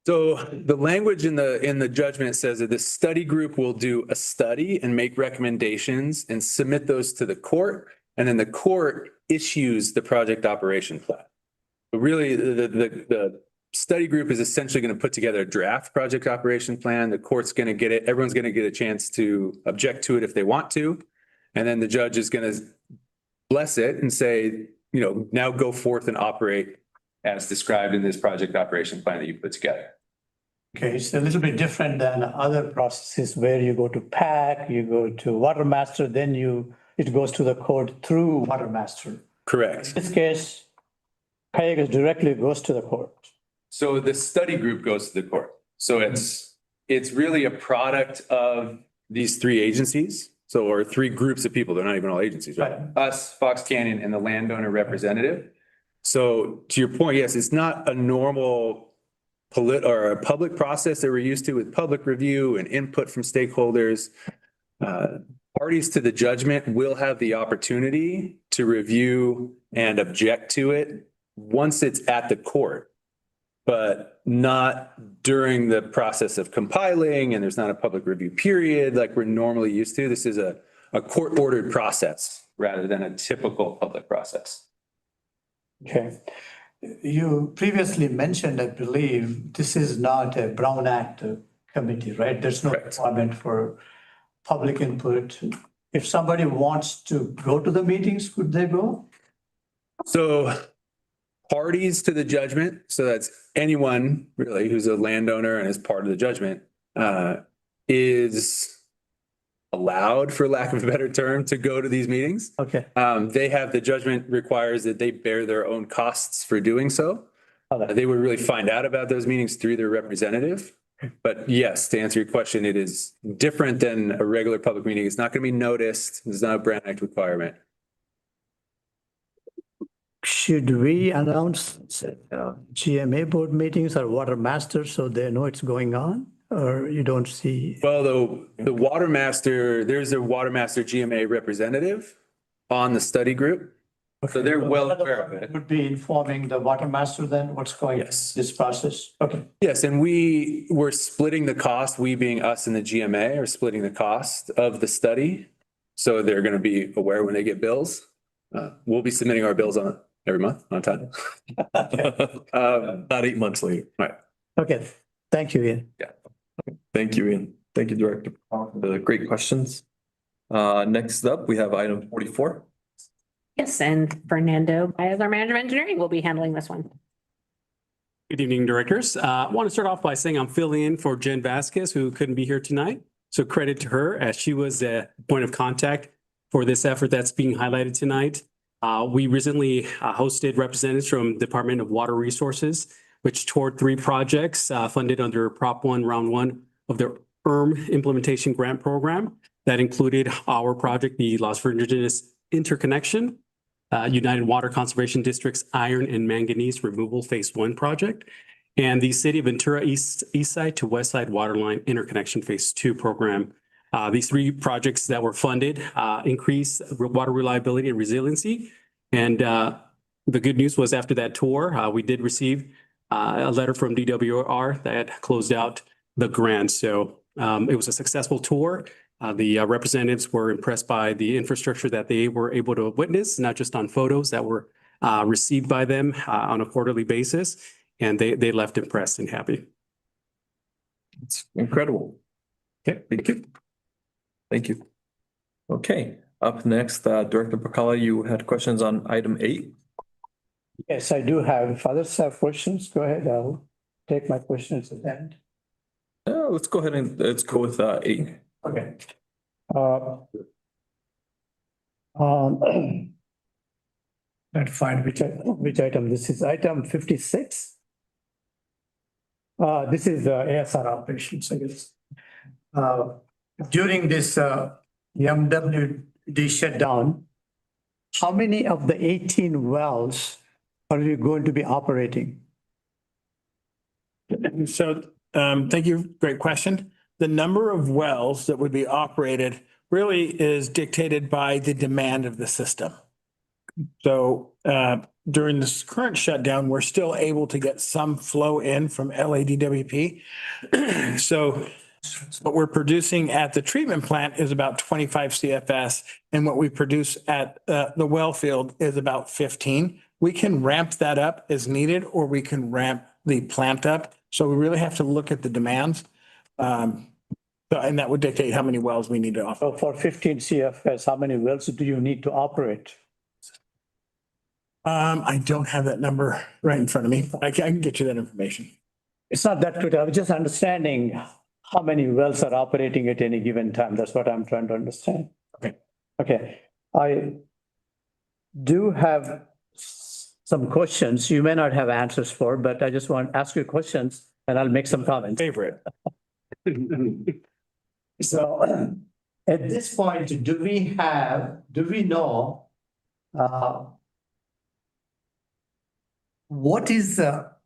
So the language in the judgment says that the study group will do a study and make recommendations and submit those to the court. And then the court issues the project operation plan. But really, the study group is essentially going to put together a draft project operation plan. The court's going to get it. Everyone's going to get a chance to object to it if they want to. And then the judge is going to bless it and say, now go forth and operate as described in this project operation plan that you put together. Okay, it's a little bit different than other processes where you go to PAC, you go to water master, then it goes to the court through water master. Correct. In this case, Calleguas directly goes to the court. So the study group goes to the court. So it's really a product of these three agencies. So, or three groups of people. They're not even all agencies, right? Us, Fox Canyon, and the landowner representative. So to your point, yes, it's not a normal or a public process that we're used to with public review and input from stakeholders. Parties to the judgment will have the opportunity to review and object to it once it's at the court, but not during the process of compiling, and there's not a public review period like we're normally used to. This is a court-ordered process rather than a typical public process. Okay. You previously mentioned, I believe, this is not a Brown Act committee, right? There's no requirement for public input. If somebody wants to go to the meetings, could they go? So parties to the judgment, so that's anyone really who's a landowner and is part of the judgment, is allowed, for lack of a better term, to go to these meetings. Okay. The judgment requires that they bear their own costs for doing so. They would really find out about those meetings through their representative. But yes, to answer your question, it is different than a regular public meeting. It's not going to be noticed. There's not a Brown Act requirement. Should we announce GMA board meetings or water master so they know it's going on, or you don't see? Well, the water master, there's a water master GMA representative on the study group. So they're well aware of it. Would be informing the water master then what's going on this process? Okay. Yes, and we're splitting the cost, we being us and the GMA are splitting the cost of the study. So they're going to be aware when they get bills. We'll be submitting our bills every month on time. About 8 months later. Right. Okay. Thank you, Ian. Yeah. Thank you, Ian. Thank you, Director, for the great questions. Next up, we have item 44. Yes, and Fernando, as our manager of engineering, will be handling this one. Good evening, directors. I want to start off by saying I'm filling in for Jen Vasquez, who couldn't be here tonight. So credit to her, as she was the point of contact for this effort that's being highlighted tonight. We recently hosted representatives from Department of Water Resources, which toured 3 projects funded under Prop 1, Round 1 of the Implementation Grant Program. That included our project, the Las Virgenes Interconnection, United Water Conservation District's Iron and Manganese Removal Phase 1 project, and the City of Ventura East Side to West Side Waterline Interconnection Phase 2 program. These 3 projects that were funded increase water reliability and resiliency. And the good news was after that tour, we did receive a letter from DWR that closed out the grant. So It was a successful tour. The representatives were impressed by the infrastructure that they were able to witness, not just on photos that were received by them on a quarterly basis. And they left impressed and happy. It's incredible. Okay, thank you. Thank you. Okay, up next, Director Bacala, you had questions on item 8. Yes, I do have. If others have questions, go ahead. I'll take my questions at the end. Let's go ahead and let's go with 8. Okay. Let's find which item. This is item 56. This is ASR operations, I guess. During this MWD shutdown, how many of the 18 wells are we going to be operating? So, thank you. Great question. The number of wells that would be operated really is dictated by the demand of the system. So, during this current shutdown, we're still able to get some flow in from LADWP. So what we're producing at the treatment plant is about 25 CFS, and what we produce at the well field is about 15. We can ramp that up as needed, or we can ramp the plant up. So we really have to look at the demands. And that would dictate how many wells we need to operate. So for 15 CFS, how many wells do you need to operate? I don't have that number right in front of me. I can get you that information. It's not that critical. I was just understanding how many wells are operating at any given time. That's what I'm trying to understand. Okay. Okay. I do have some questions you may not have answers for, but I just want to ask you questions and I'll make some comments. Favorite. So at this point, do we know what is at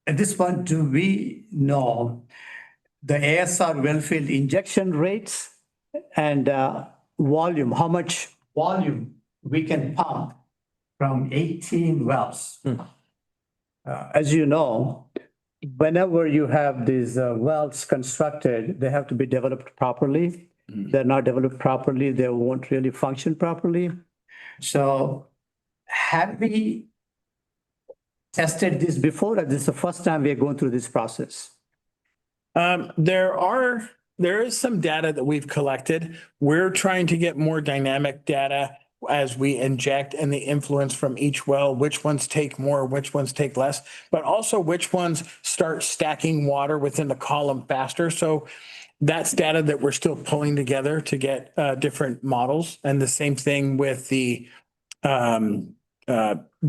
this point, do we know the ASR wellfield injection rates and volume, how much volume we can pump from 18 wells? As you know, whenever you have these wells constructed, they have to be developed properly. They're not developed properly, they won't really function properly. So have we tested this before, or this is the first time we are going through this process? There is some data that we've collected. We're trying to get more dynamic data as we inject and the influence from each well, which ones take more, which ones take less, but also which ones start stacking water within the column faster. So that's data that we're still pulling together to get different models. And the same thing with the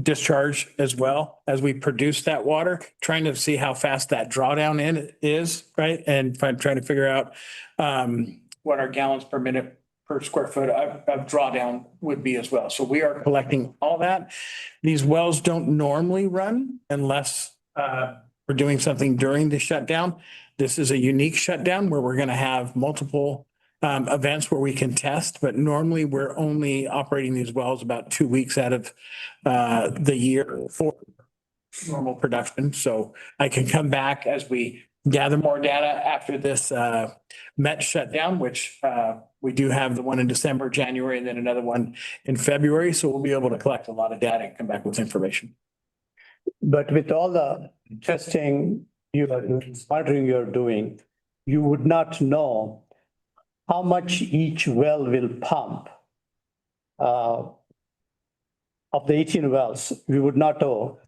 discharge as well as we produce that water, trying to see how fast that drawdown in is, right? And trying to figure out what our gallons per minute per square foot of drawdown would be as well. So we are collecting all that. These wells don't normally run unless we're doing something during the shutdown. This is a unique shutdown where we're going to have multiple events where we can test, but normally we're only operating these wells about 2 weeks out of the year for normal production. So I can come back as we gather more data after this Met shutdown, which we do have the one in December, January, and then another one in February. So we'll be able to collect a lot of data and come back with information. But with all the testing you are doing, monitoring you're doing, you would not know how much each well will pump. Of the 18 wells, we would not know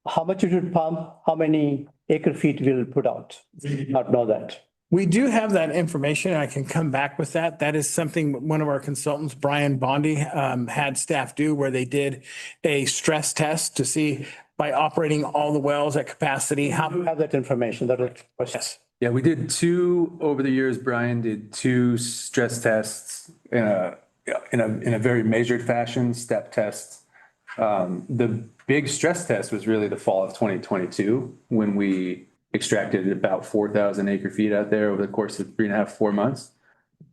how much it would pump, how many acre feet will put out. We did not know that. We do have that information. I can come back with that. That is something one of our consultants, Brian Bondi, had staff do, where they did a stress test to see by operating all the wells at capacity. How do you have that information? That was yes. Yeah, we did 2 over the years. Brian did 2 stress tests in a very measured fashion, step tests. The big stress test was really the fall of 2022 when we extracted about 4,000 acre feet out there over the course of 3.5, 4 months.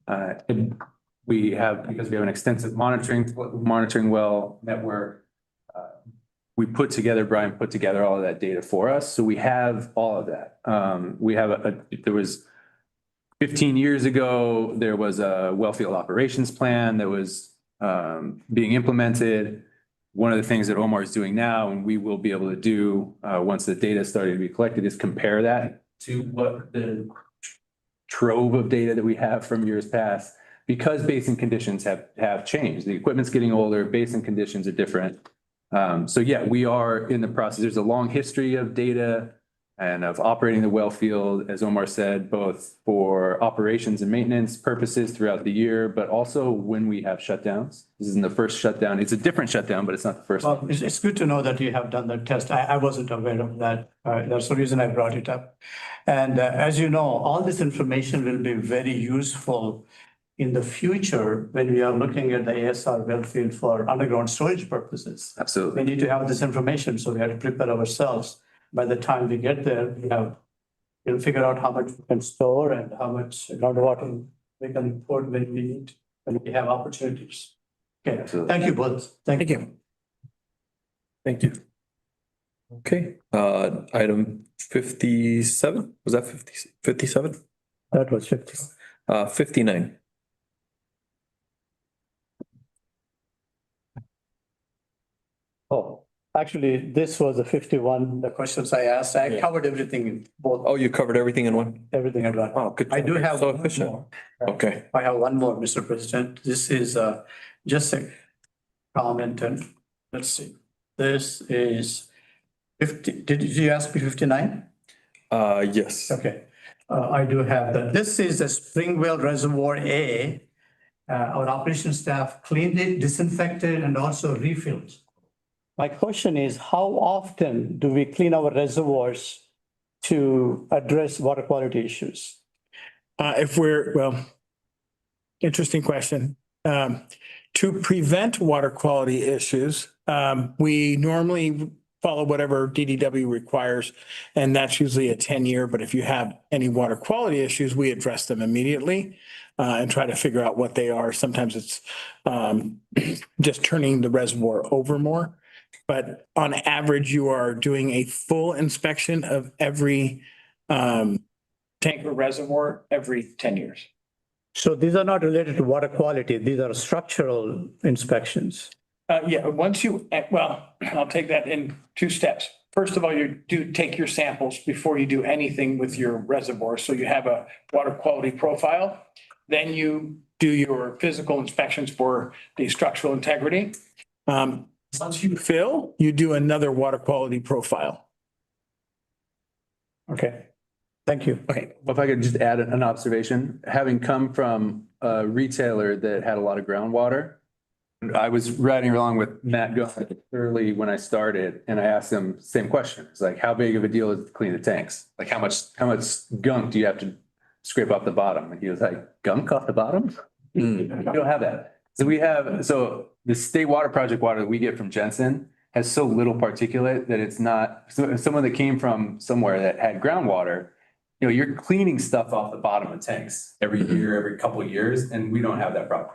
And because we have an extensive monitoring well network, Brian put together all of that data for us. So we have all of that. 15 years ago, there was a wellfield operations plan that was being implemented. One of the things that Omar is doing now, and we will be able to do once the data started to be collected, is compare that to what the trove of data that we have from years past, because basin conditions have changed. The equipment's getting older, basin conditions are different. So yeah, we are in the process. There's a long history of data and of operating the well field, as Omar said, both for operations and maintenance purposes throughout the year, but also when we have shutdowns. This isn't the first shutdown. It's a different shutdown, but it's not the first. Well, it's good to know that you have done that test. I wasn't aware of that. That's the reason I brought it up. And as you know, all this information will be very useful in the future when we are looking at the ASR well field for underground storage purposes. Absolutely. We need to have this information, so we have to prepare ourselves. By the time we get there, we'll figure out how much we can store and how much groundwater we can import when we need, when we have opportunities. Okay, Absolutely. thank you both. Thank you. Thank you. Okay, item 57, was that 57? That was 50. 59. Oh, actually, this was the 51, the questions I asked. I covered everything in both, Oh, you covered everything in one? everything at once. Oh, good. I do have So one efficient. more. Okay. I have one more, Mr. President. This is just a comment and let's see. This is 50, did you ask me 59? Yes. Okay, I do have that. This is the Springwell Reservoir A. Our operations staff cleaned it, disinfected, and also refilled. My question is, how often do we clean our reservoirs to address water quality issues? Interesting question. To prevent water quality issues, we normally follow whatever DDW requires, and that's usually a 10-year. But if you have any water quality issues, we address them immediately and try to figure out what they are. Sometimes it's just turning the reservoir over more. But on average, you are doing a full inspection of every tank or reservoir every 10 years. So these are not related to water quality. These are structural inspections. Yeah, I'll take that in two steps. First of all, you do take your samples before you do anything with your reservoir. So you have a water quality profile. Then you do your physical inspections for the structural integrity. Once you fill, you do another water quality profile. Okay, thank you. Okay, well, if I could just add an observation, having come from a retailer that had a lot of groundwater, I was riding along with Matt Gunn early when I started, and I asked him the same question. It's like, how big of a deal is it to clean the tanks? Like, how much gunk do you have to scrape off the bottom? And he was like, gunk off the bottom? You don't have that. So the state water project water that we get from Jensen has so little particulate that it's not, so someone that came from somewhere that had groundwater, you know, you're cleaning stuff off the bottom of tanks every year, every couple of years, and we don't have that problem.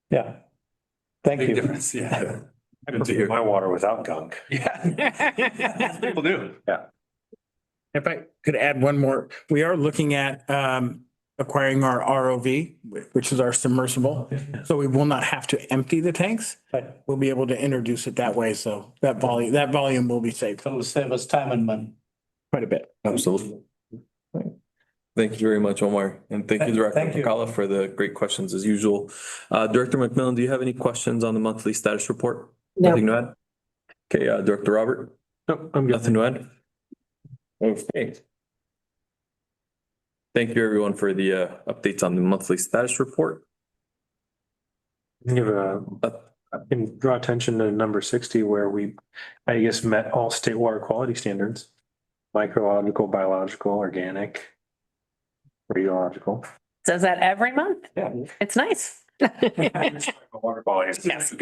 Yeah, thank Big you. difference, yeah. I can see my water without gunk. Yeah. People do. Yeah. If I could add one more, we are looking at acquiring our ROV, which is our submersible. So we will not have to empty the tanks. Right. We'll be able to introduce it that way. So that volume will be saved It will save us time and money. quite a bit. Absolutely. Thank you very much, Omar. And thank you, Director Thank you. McCullough, for the great questions as usual. Director McMillan, do you have any questions on the monthly status report? No. Nothing to add? Okay, Director Robert? Nope, I'm good. Nothing to add? Okay. Thank you, everyone, for the updates on the monthly status report. I can draw attention to number 60 where we, I guess, met all state water quality standards. Microbiological, biological, organic, radiological. Says that every month. Yeah. It's nice. Water quality. Yes.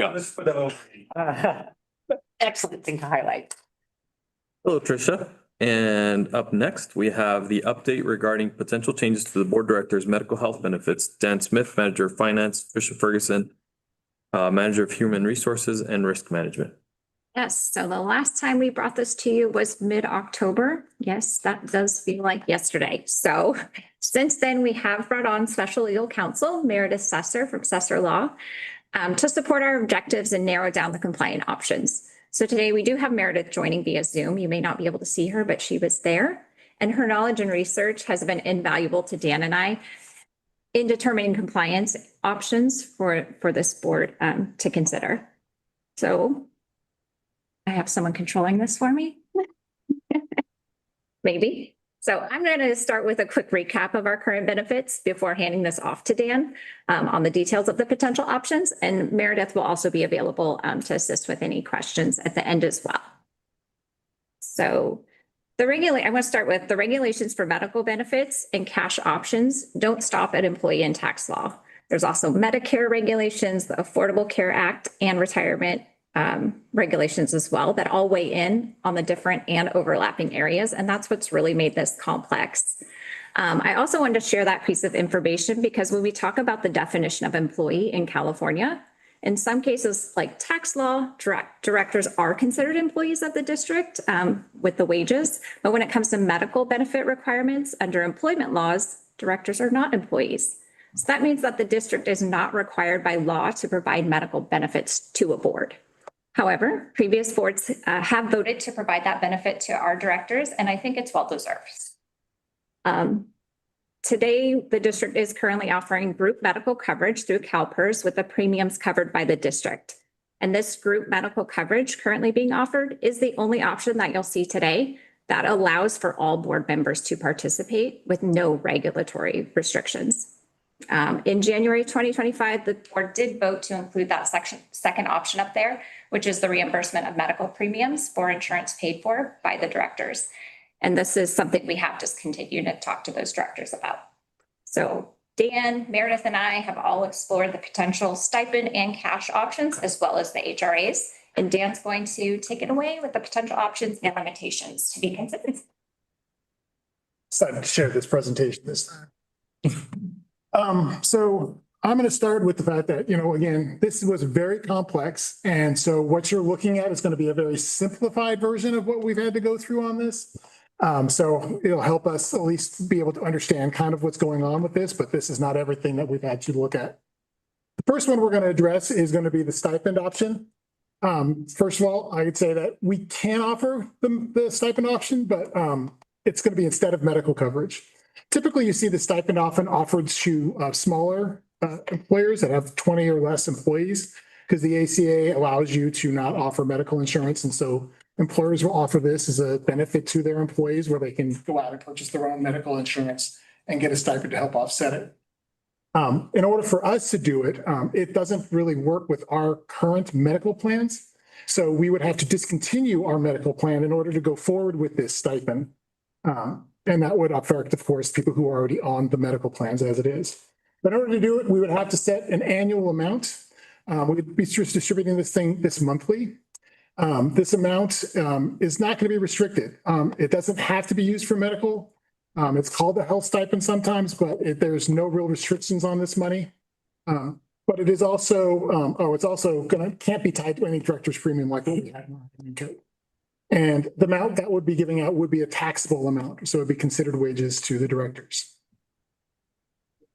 Excellent thing to highlight. Hello, Tricia. And up next, we have the update regarding potential changes to the board director's medical health benefits. Dan Smith, Manager of Finance, Tricia Ferguson, Manager of Human Resources and Risk Management. Yes, so the last time we brought this to you was mid-October. Yes, that does feel like yesterday. So Since then, we have brought on special legal counsel, Meredith Sesser from Sesser Law, to support our objectives and narrow down the compliant options. So today we do have Meredith joining via Zoom. You may not be able to see her, but she was there. And her knowledge and research has been invaluable to Dan and I in determining compliance options for this board to consider. So I have someone controlling this for me. Maybe. So I'm going to start with a quick recap of our current benefits before handing this off to Dan on the details of the potential options. And Meredith will also be available to assist with any questions at the end as well. So I want to start with the regulations for medical benefits and cash options don't stop at employee and tax law. There's also Medicare regulations, the Affordable Care Act, and retirement regulations as well that all weigh in on the different and overlapping areas. And that's what's really made this complex. I also wanted to share that piece of information because when we talk about the definition of employee in California, in some cases like tax law, directors are considered employees of the district with the wages. But when it comes to medical benefit requirements under employment laws, directors are not employees. So that means that the district is not required by law to provide medical benefits to a board. However, previous boards have voted to provide that benefit to our directors, and I think it's well deserved. Today, the district is currently offering group medical coverage through CalPERS with the premiums covered by the district. And this group medical coverage currently being offered is the only option that you'll see today that allows for all board members to participate with no regulatory restrictions. In January 2025, the board did vote to include that second option up there, which is the reimbursement of medical premiums for insurance paid for by the directors. And this is something we have to continue to talk to those directors about. So Dan, Meredith, and I have all explored the potential stipend and cash options as well as the HRAs. And Dan's going to take it away with the potential options and limitations to be considered. Excited to share this presentation this time. So I'm going to start with the fact that, again, this was very complex. And so what you're looking at is going to be a very simplified version of what we've had to go through on this. So it'll help us at least be able to understand kind of what's going on with this, but this is not everything that we've had to look at. The first one we're going to address is going to be the stipend option. First of all, I would say that we can offer the stipend option, but it's going to be instead of medical coverage. Typically, you see the stipend often offered to smaller employers that have 20 or less employees because the ACA allows you to not offer medical insurance. And so employers will offer this as a benefit to their employees where they can go out and purchase their own medical insurance and get a stipend to help offset it. In order for us to do it, it doesn't really work with our current medical plans. So we would have to discontinue our medical plan in order to go forward with this stipend. And that would affect, of course, people who are already on the medical plans as it is. But in order to do it, we would have to set an annual amount. We would be just distributing this monthly. This amount is not going to be restricted. It doesn't have to be used for medical. It's called a health stipend sometimes, but there's no real restrictions on this money. But it is also, it's also can't be tied to any director's premium like what we had in our code. And the amount that would be giving out would be a taxable amount. So it'd be considered wages to the directors.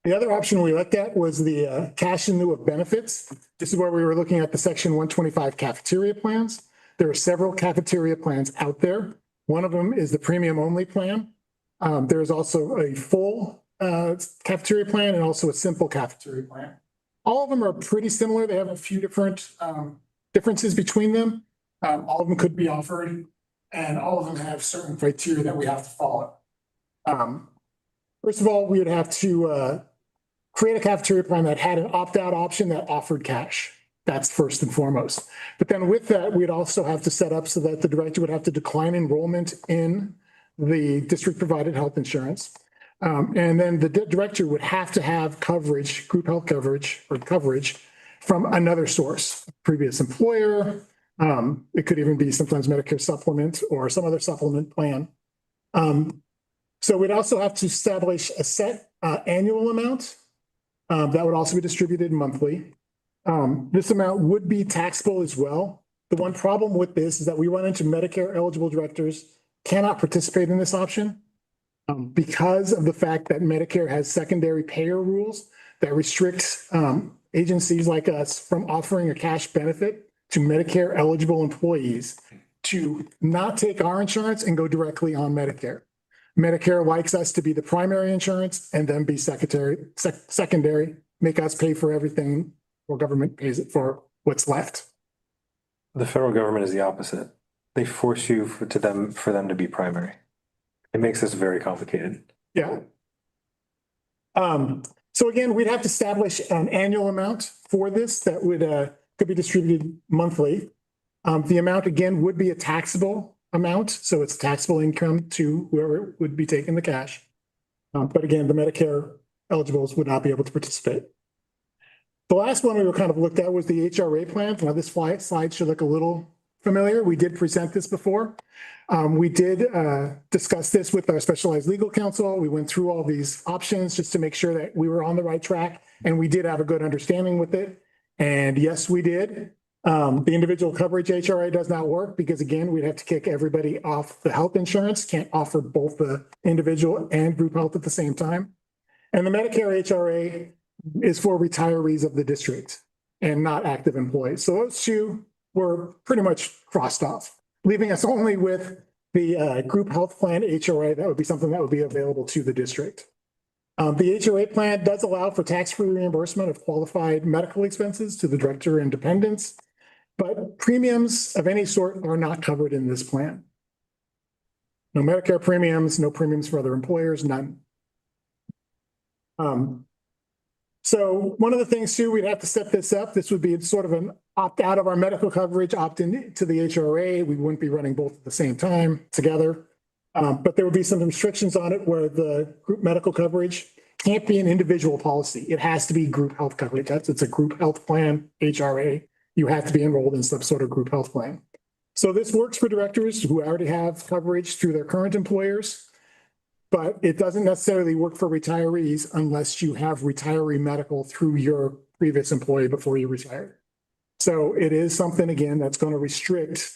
The other option we looked at was the cash in lieu of benefits. This is where we were looking at the Section 125 cafeteria plans. There are several cafeteria plans out there. One of them is the premium only plan. There's also a full cafeteria plan and also a simple cafeteria plan. All of them are pretty similar. They have a few different differences between them. All of them could be offered, and all of them have certain criteria that we have to follow. First of all, we would have to create a cafeteria plan that had an opt-out option that offered cash. That's first and foremost. But then with that, we'd also have to set up so that the director would have to decline enrollment in the district-provided health insurance. And then the director would have to have coverage, group health coverage or coverage from another source, previous employer. It could even be sometimes Medicare supplement or some other supplement plan. So we'd also have to establish a set annual amount that would also be distributed monthly. This amount would be taxable as well. The one problem with this is that we run into Medicare eligible directors cannot participate in this option. Because of the fact that Medicare has secondary payer rules that restricts agencies like us from offering a cash benefit to Medicare eligible employees to not take our insurance and go directly on Medicare. Medicare likes us to be the primary insurance and then be secondary, make us pay for everything, or government pays it for what's left. The federal government is the opposite. They force you for them to be primary. It makes this very complicated. Yeah. So again, we'd have to establish an annual amount for this that would could be distributed monthly. The amount again would be a taxable amount, so it's taxable income to whoever would be taking the cash. But again, the Medicare eligibles would not be able to participate. The last one we were kind of looked at was the HRA plan. Now this slide should look a little familiar. We did present this before. We did discuss this with our specialized legal counsel. We went through all these options just to make sure that we were on the right track, and we did have a good understanding with it. And yes, we did. The individual coverage HRA does not work because again, we'd have to kick everybody off the health insurance, can't offer both the individual and group health at the same time. And the Medicare HRA is for retirees of the district and not active employees. So those two were pretty much crossed off, leaving us only with the group health plan HRA. That would be something that would be available to the district. The HRA plan does allow for tax-free reimbursement of qualified medical expenses to the director and dependents, but premiums of any sort are not covered in this plan. No Medicare premiums, no premiums for other employers, none. So one of the things too, we'd have to set this up. This would be sort of an opt out of our medical coverage, opt in to the HRA. We wouldn't be running both at the same time together. But there would be some restrictions on it where the group medical coverage can't be an individual policy. It has to be group health coverage. It's a group health plan, HRA. You have to be enrolled in some sort of group health plan. So this works for directors who already have coverage through their current employers, but it doesn't necessarily work for retirees unless you have retiree medical through your previous employee before you retire. So it is something, again, that's going to restrict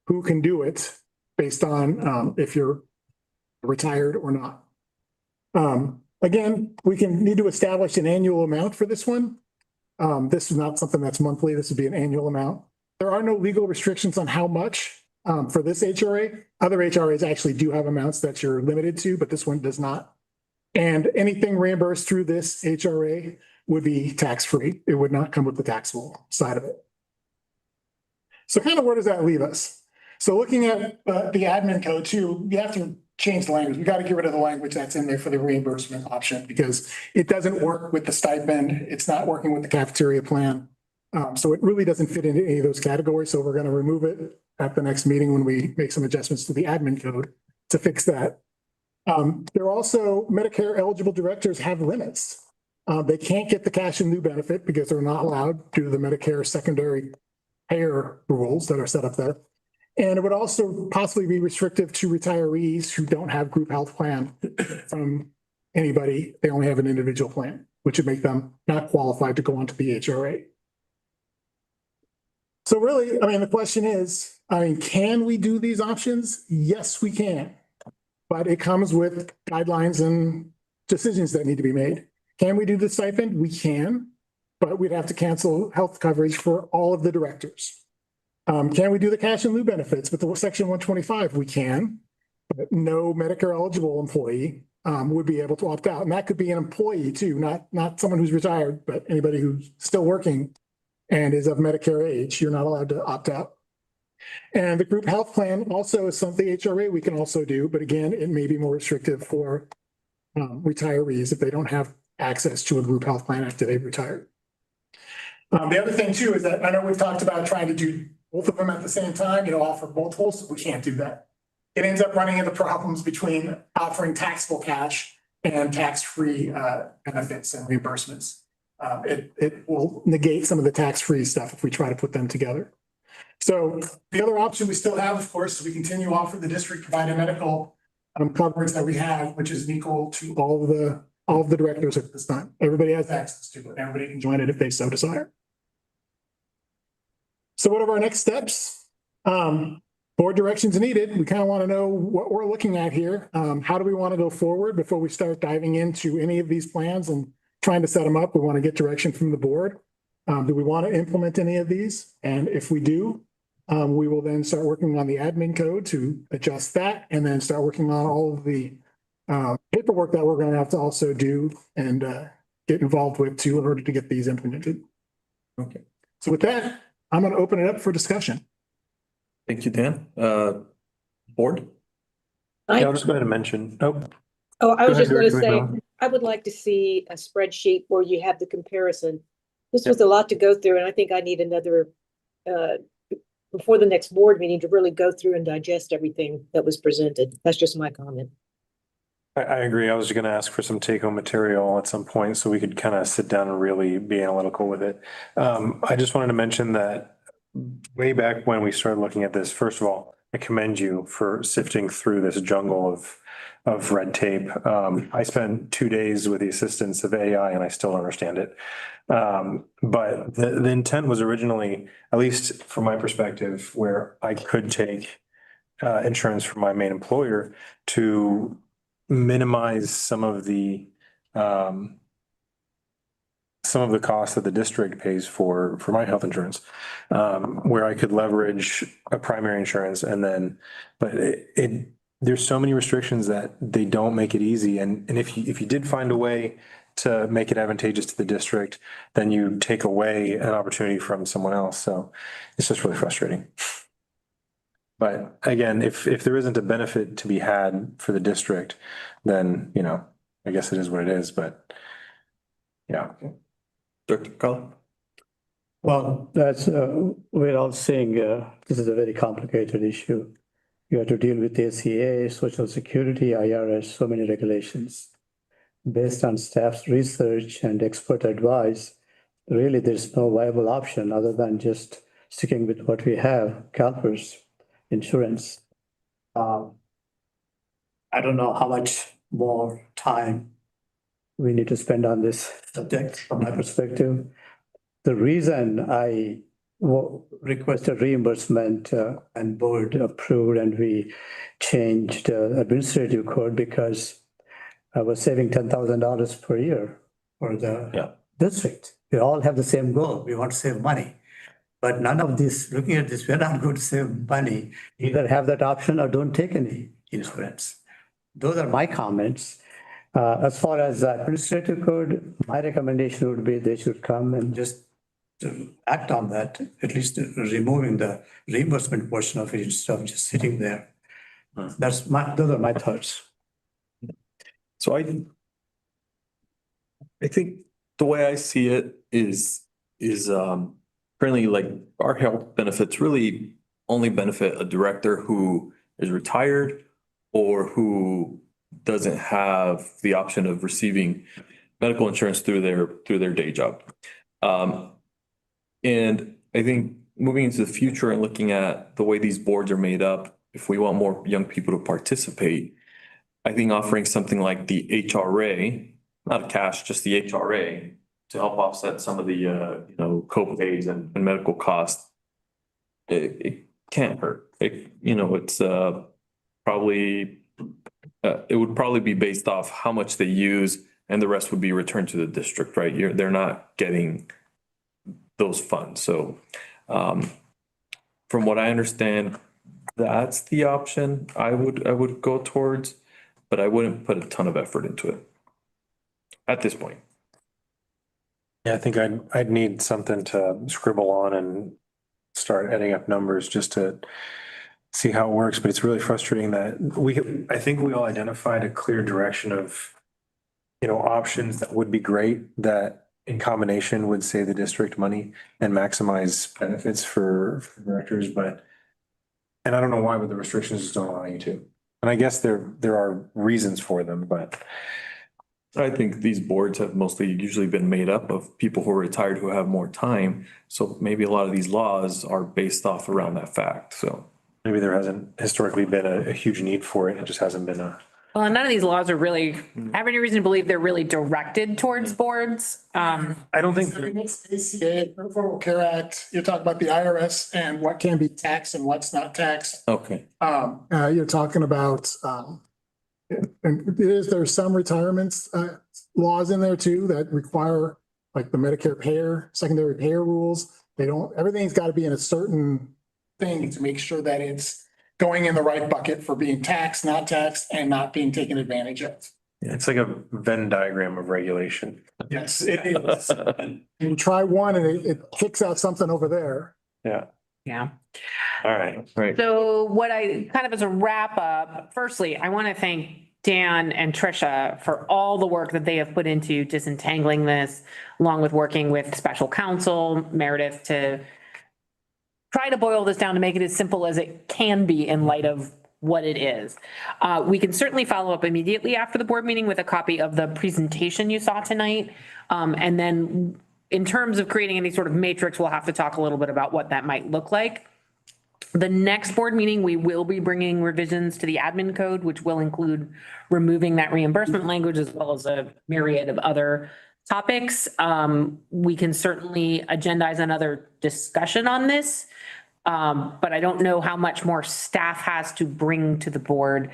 who can do it based on if you're retired or not. Again, we need to establish an annual amount for this one. This is not something that's monthly. This would be an annual amount. There are no legal restrictions on how much for this HRA. Other HRAs actually do have amounts that you're limited to, but this one does not. And anything reimbursed through this HRA would be tax-free. It would not come with the taxable side of it. So kind of where does that leave us? So looking at the admin code too, you have to change the language. We got to get rid of the language that's in there for the reimbursement option because it doesn't work with the stipend. It's not working with the cafeteria plan. So it really doesn't fit into any of those categories. So we're going to remove it at the next meeting when we make some adjustments to the admin code to fix that. There are also Medicare eligible directors have limits. They can't get the cash in lieu benefit because they're not allowed due to the Medicare secondary payer rules that are set up there. And it would also possibly be restrictive to retirees who don't have group health plan from anybody. They only have an individual plan, which would make them not qualified to go onto the HRA. So really, I mean, the question is, can we do these options? Yes, we can, but it comes with guidelines and decisions that need to be made. Can we do the stipend? We can, but we'd have to cancel health coverage for all of the directors. Can we do the cash in lieu benefits with the section 125? We can, but no Medicare eligible employee would be able to opt out. And that could be an employee too, not someone who's retired, but anybody who's still working and is of Medicare age. You're not allowed to opt out. And the group health plan also is something HRA we can also do, but again, it may be more restrictive for retirees if they don't have access to a group health plan after they've retired. The other thing too is that I know we've talked about trying to do both of them at the same time, offer multiples. We can't do that. It ends up running into problems between offering taxable cash and tax-free benefits and reimbursements. It will negate some of the tax-free stuff if we try to put them together. So the other option we still have, of course, is we continue to offer the district provided medical coverage that we have, which is equal to all of the directors at this time. Everybody has access to it. Everybody can join it if they so desire. So what are our next steps? board direction's needed. We kind of want to know what we're looking at here. How do we want to go forward before we start diving into any of these plans and trying to set them up? We want to get direction from the board. Do we want to implement any of these? And if we do, we will then start working on the admin code to adjust that and then start working on all of the paperwork that we're going to have to also do and get involved with too in order to get these implemented. Okay. So with that, I'm going to open it up for discussion. Thank you, Dan. Board? Yeah, I'll just go ahead and mention, I was Go ahead, just going to Director say, McMillan. I would like to see a spreadsheet where you have the comparison. This was a lot to go through, and I think I need another, before the next board meeting, to really go through and digest everything that was presented. That's just my comment. I agree. I was going to ask for some take-home material at some point so we could kind of sit down and really be analytical with it. I just wanted to mention that way back when we started looking at this, first of all, I commend you for sifting through this jungle of red tape. I spent 2 days with the assistance of AI and I still don't understand it. But the intent was originally, at least from my perspective, where I could take insurance from my main employer to minimize some of the costs that the district pays for my health insurance, where I could leverage a primary insurance and then, but there's so many restrictions that they don't make it easy. And if you did find a way to make it advantageous to the district, then you take away an opportunity from someone else. So it's just really frustrating. But again, if there isn't a benefit to be had for the district, then, I guess it is what it is, but yeah. Director Carl? Well, that's, we're all saying, this is a very complicated issue. You have to deal with ACA, Social Security, IRS, so many regulations. Based on staff's research and expert advice, really there's no viable option other than just sticking with what we have, CalPERS insurance. I don't know how much more time we need to spend on this subject from my perspective. The reason I requested reimbursement and board approved and we changed administrative code because I was saving $10,000 per year for the district. We all have the same goal. We want to save money. But none of this, looking at this, we're not going to save money. Either have that option or don't take any insurance. Those are my comments. As far as administrative code, my recommendation would be they should come and just to act on that, at least removing the reimbursement portion of it instead of just sitting there. Those are my thoughts. So I think the way I see it is currently, like, our health benefits really only benefit a director who is retired or who doesn't have the option of receiving medical insurance through their day job. And I think moving into the future and looking at the way these boards are made up, if we want more young people to participate, I think offering something like the HRA, not cash, just the HRA, to help offset some of the co-pays and medical costs, it can't hurt. It's probably it would probably be based off how much they use, and the rest would be returned to the district, right? They're not getting those funds. So from what I understand, that's the option I would go towards, but I wouldn't put a ton of effort into it at this point. Yeah, I think I'd need something to scribble on and start adding up numbers just to see how it works. But it's really frustrating that I think we all identified a clear direction of, options that would be great, that in combination would save the district money and maximize benefits for directors. And I don't know why, but the restrictions just don't allow you to. And I guess there are reasons for them, but I think these boards have mostly usually been made up of people who are retired who have more time. So maybe a lot of these laws are based off around that fact. So maybe there hasn't historically been a huge need for it. It just hasn't been Well, and none of these laws are really, I have any reason to believe they're really directed towards boards. I don't think. Affordable Care Act, you're talking about the IRS and what can be taxed and what's not taxed. Okay. You're talking about, and there's some retirements, laws in there too that require like the Medicare payer, secondary payer rules. Everything's got to be in a certain thing to make sure that it's going in the right bucket for being taxed, not taxed, and not being taken advantage of. Yeah, it's like a Venn diagram of regulation. Yes, it is. You try one and it kicks out something over there. Yeah. Yeah. All right. Right. So what I kind of as a wrap up, firstly, I want to thank Dan and Trisha for all the work that they have put into disentangling this, along with working with special counsel, Meredith, to try to boil this down to make it as simple as it can be in light of what it is. We can certainly follow up immediately after the board meeting with a copy of the presentation you saw tonight. And then in terms of creating any sort of matrix, we'll have to talk a little bit about what that might look like. The next board meeting, we will be bringing revisions to the admin code, which will include removing that reimbursement language as well as a myriad of other topics. We can certainly agendize another discussion on this. But I don't know how much more staff has to bring to the board.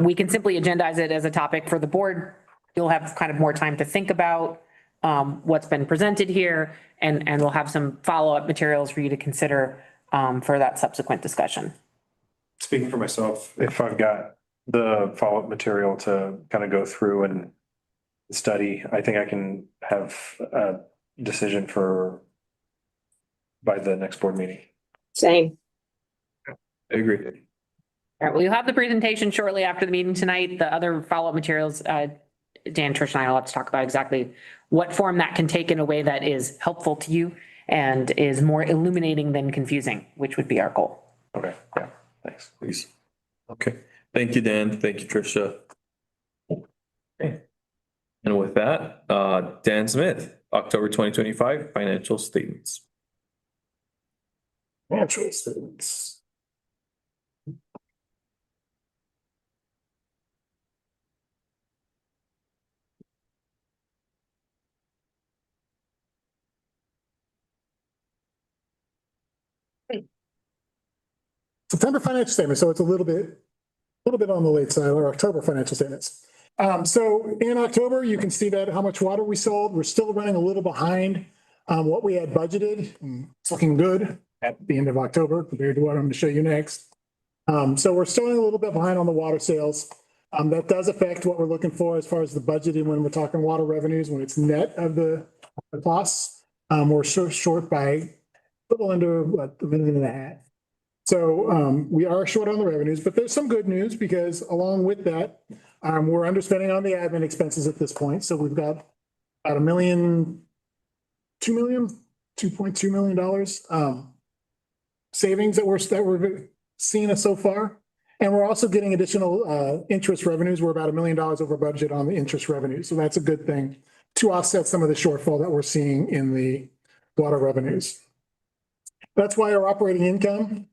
We can simply agendize it as a topic for the board. You'll have kind of more time to think about what's been presented here, and we'll have some follow-up materials for you to consider for that subsequent discussion. Speaking for myself, if I've got the follow-up material to kind of go through and study, I think I can have a decision by the next board meeting. Same. I agree. All right, well, you'll have the presentation shortly after the meeting tonight. The other follow-up materials, Dan, Trish, and I will have to talk about exactly what form that can take in a way that is helpful to you and is more illuminating than confusing, which would be our goal. Okay, yeah, thanks. Please. Okay. Thank you, Dan. Thank you, Tricia. Okay. And with that, Dan Smith, October 2025 financial statements. Financial statements. September financial statement, so it's a little bit on the late side, or October financial statements. So in October, you can see that how much water we sold. We're still running a little behind what we had budgeted. It's looking good at the end of October compared to what I'm going to show you next. So we're still a little bit behind on the water sales. That does affect what we're looking for as far as the budgeting when we're talking water revenues, when it's net of the costs. We're short by a little under $1.5 million. So we are short on the revenues, but there's some good news because along with that, we're underspending on the admin expenses at this point. So we've got about $2.2 million savings that we're seeing so far. And we're also getting additional interest revenues. We're about $1 million over budget on the interest revenue. So that's a good thing to offset some of the shortfall that we're seeing in the water revenues. That's why our operating income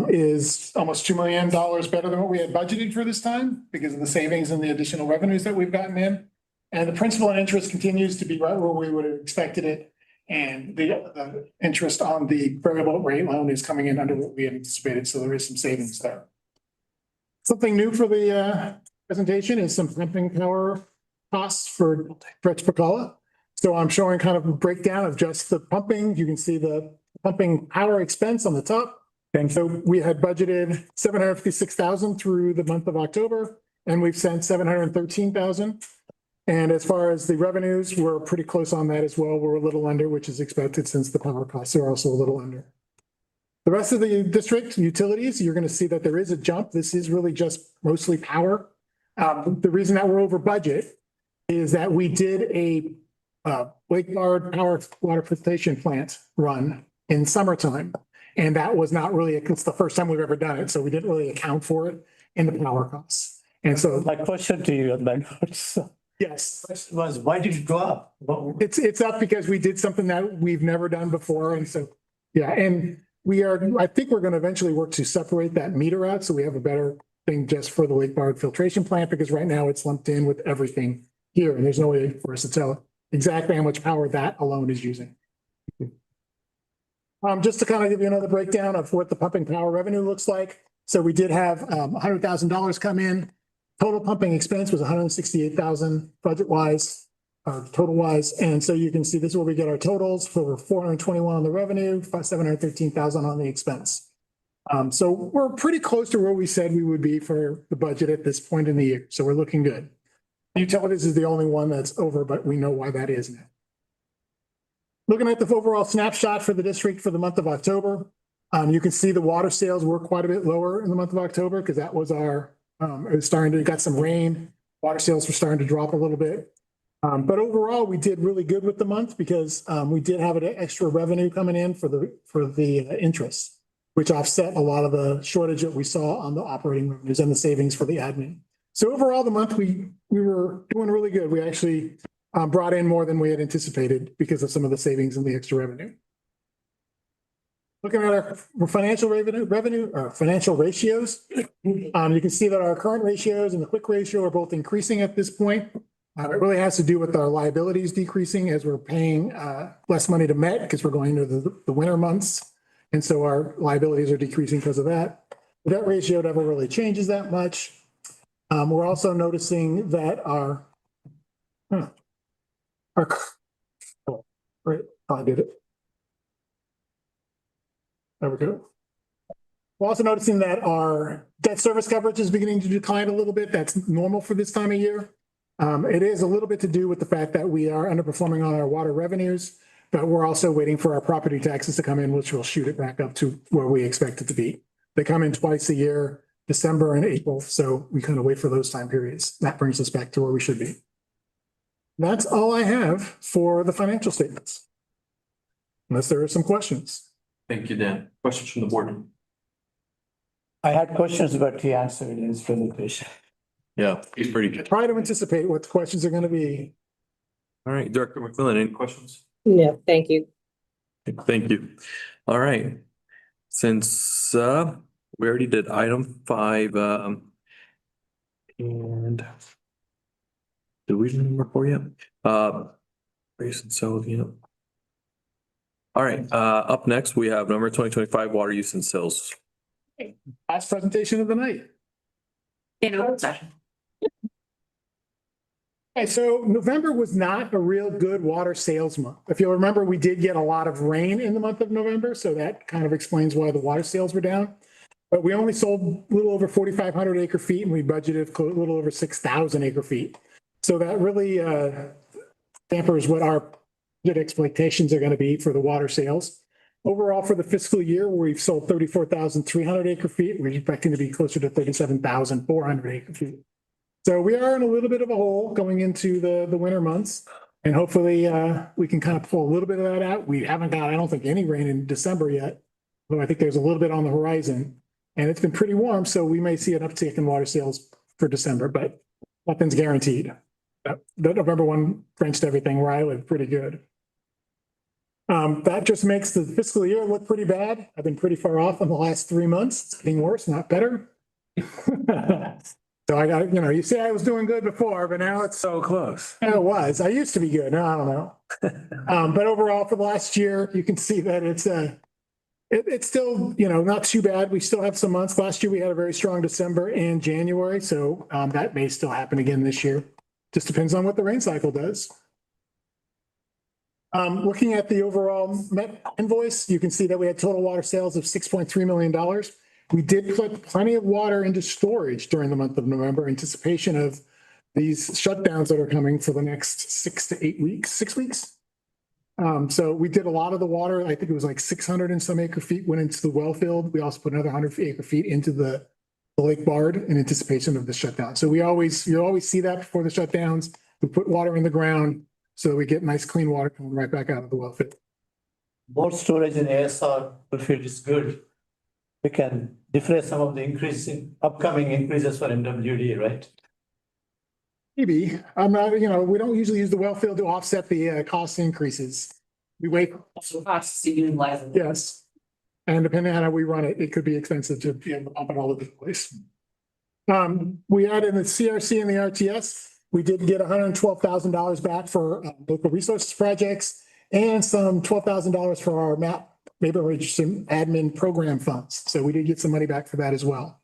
is almost $2 million better than what we had budgeted for this time because of the savings and the additional revenues that we've gotten in. And the principal and interest continues to be right where we would have expected it. And the interest on the variable rate loan is coming in under what we had anticipated. So there is some savings there. Something new for the presentation is some pumping power costs for Pecala. So I'm showing kind of a breakdown of just the pumping. You can see the pumping power expense on the top. And so we had budgeted $756,000 through the month of October, and we've sent $713,000. And as far as the revenues, we're pretty close on that as well. We're a little under, which is expected since the power costs are also a little under. The rest of the district utilities, you're going to see that there is a jump. This is really just mostly power. The reason that we're over budget is that we did a Lake Bard power water filtration plant run in summertime. And that was not really, it's the first time we've ever done it. So we didn't really account for it in the power costs. And so My question to you, Edmund, yes, was why did it go up? it's up because we did something that we've never done before. And so, yeah, and I think we're going to eventually work to separate that meter out so we have a better thing just for the Lake Bard filtration plant because right now it's lumped in with everything here and there's no way for us to tell exactly how much power that alone is using. Just to kind of give you another breakdown of what the pumping power revenue looks like. So we did have $100,000 come in. Total pumping expense was $168,000 budget wise, total wise. And so you can see this is where we get our totals for 421 on the revenue, 713,000 on the expense. So we're pretty close to where we said we would be for the budget at this point in the year. So we're looking good. Utilities is the only one that's over, but we know why that is now. Looking at the overall snapshot for the district for the month of October, you can see the water sales were quite a bit lower in the month of October because that was our, it was starting to get some rain. Water sales were starting to drop a little bit. But overall, we did really good with the month because we did have an extra revenue coming in for the interest, which offset a lot of the shortage that we saw on the operating revenues and the savings for the admin. So overall, the month we were doing really good. We actually brought in more than we had anticipated because of some of the savings and the extra revenue. Looking at our financial financial ratios, you can see that our current ratios and the quick ratio are both increasing at this point. It really has to do with our liabilities decreasing as we're paying less money to Met because we're going into the winter months. And so our liabilities are decreasing because of that. The debt ratio never really changes that much. We're also noticing that I did it. There we go. We're also noticing that our debt service coverage is beginning to decline a little bit. That's normal for this time of year. It is a little bit to do with the fact that we are underperforming on our water revenues, but we're also waiting for our property taxes to come in, which will shoot it back up to where we expect it to be. They come in twice a year, December and April. So we kind of wait for those time periods. That brings us back to where we should be. That's all I have for the financial statements. Unless there are some questions. Thank you, Dan. Questions from the board? I had questions, but he answered in his presentation. Yeah, he's pretty good. Try to anticipate what the questions are going to be. All right, Director McMillan, any questions? No, thank you. Thank you. All right. Since we already did item 5, and did we do number 4 yet? All right, up next, we have number 2025 water use and sales. Last presentation of the night. In open session. Okay, so November was not a real good water sales month. If you'll remember, we did get a lot of rain in the month of November, so that kind of explains why the water sales were down. But we only sold a little over 4,500 acre feet and we budgeted a little over 6,000 acre feet. So that really dampers what our expectations are going to be for the water sales. Overall, for the fiscal year, we've sold 34,300 acre feet. We're expecting to be closer to 37,400 acre feet. So we are in a little bit of a hole going into the winter months. And hopefully we can kind of pull a little bit of that out. We haven't got, I don't think, any rain in December yet, though I think there's a little bit on the horizon. And it's been pretty warm, so we may see an uptick in water sales for December, but nothing's guaranteed. The November one wrenched everything where I live pretty good. That just makes the fiscal year look pretty bad. I've been pretty far off in the last 3 months. It's getting worse, not better. So I got, you say I was doing good before, but now it's So close. it was. I used to be good. Now I don't know. But overall for the last year, you can see that it's still, not too bad. We still have some months. Last year, we had a very strong December and January. So that may still happen again this year. Just depends on what the rain cycle does. Looking at the overall Met invoice, you can see that we had total water sales of $6.3 million. We did put plenty of water into storage during the month of November, anticipation of these shutdowns that are coming for the next 6 to 8 weeks, 6 weeks. So we did a lot of the water. I think it was like 600 and some acre feet went into the well field. We also put another 100 acre feet into the Lake Bard in anticipation of the shutdown. So you always see that before the shutdowns. We put water in the ground so that we get nice clean water coming right back out of the well field. More storage in ASR field is good. We can defray some of the upcoming increases for MWD, right? Maybe. I'm not, we don't usually use the well field to offset the cost increases. We wait. Yes. And depending on how we run it, it could be expensive to be able to pump it all over the place. We added the CRC and the RTS. We did get $112,000 back for local resources projects and some $12,000 for our MAP, neighborhood admin program funds. So we did get some money back for that as well.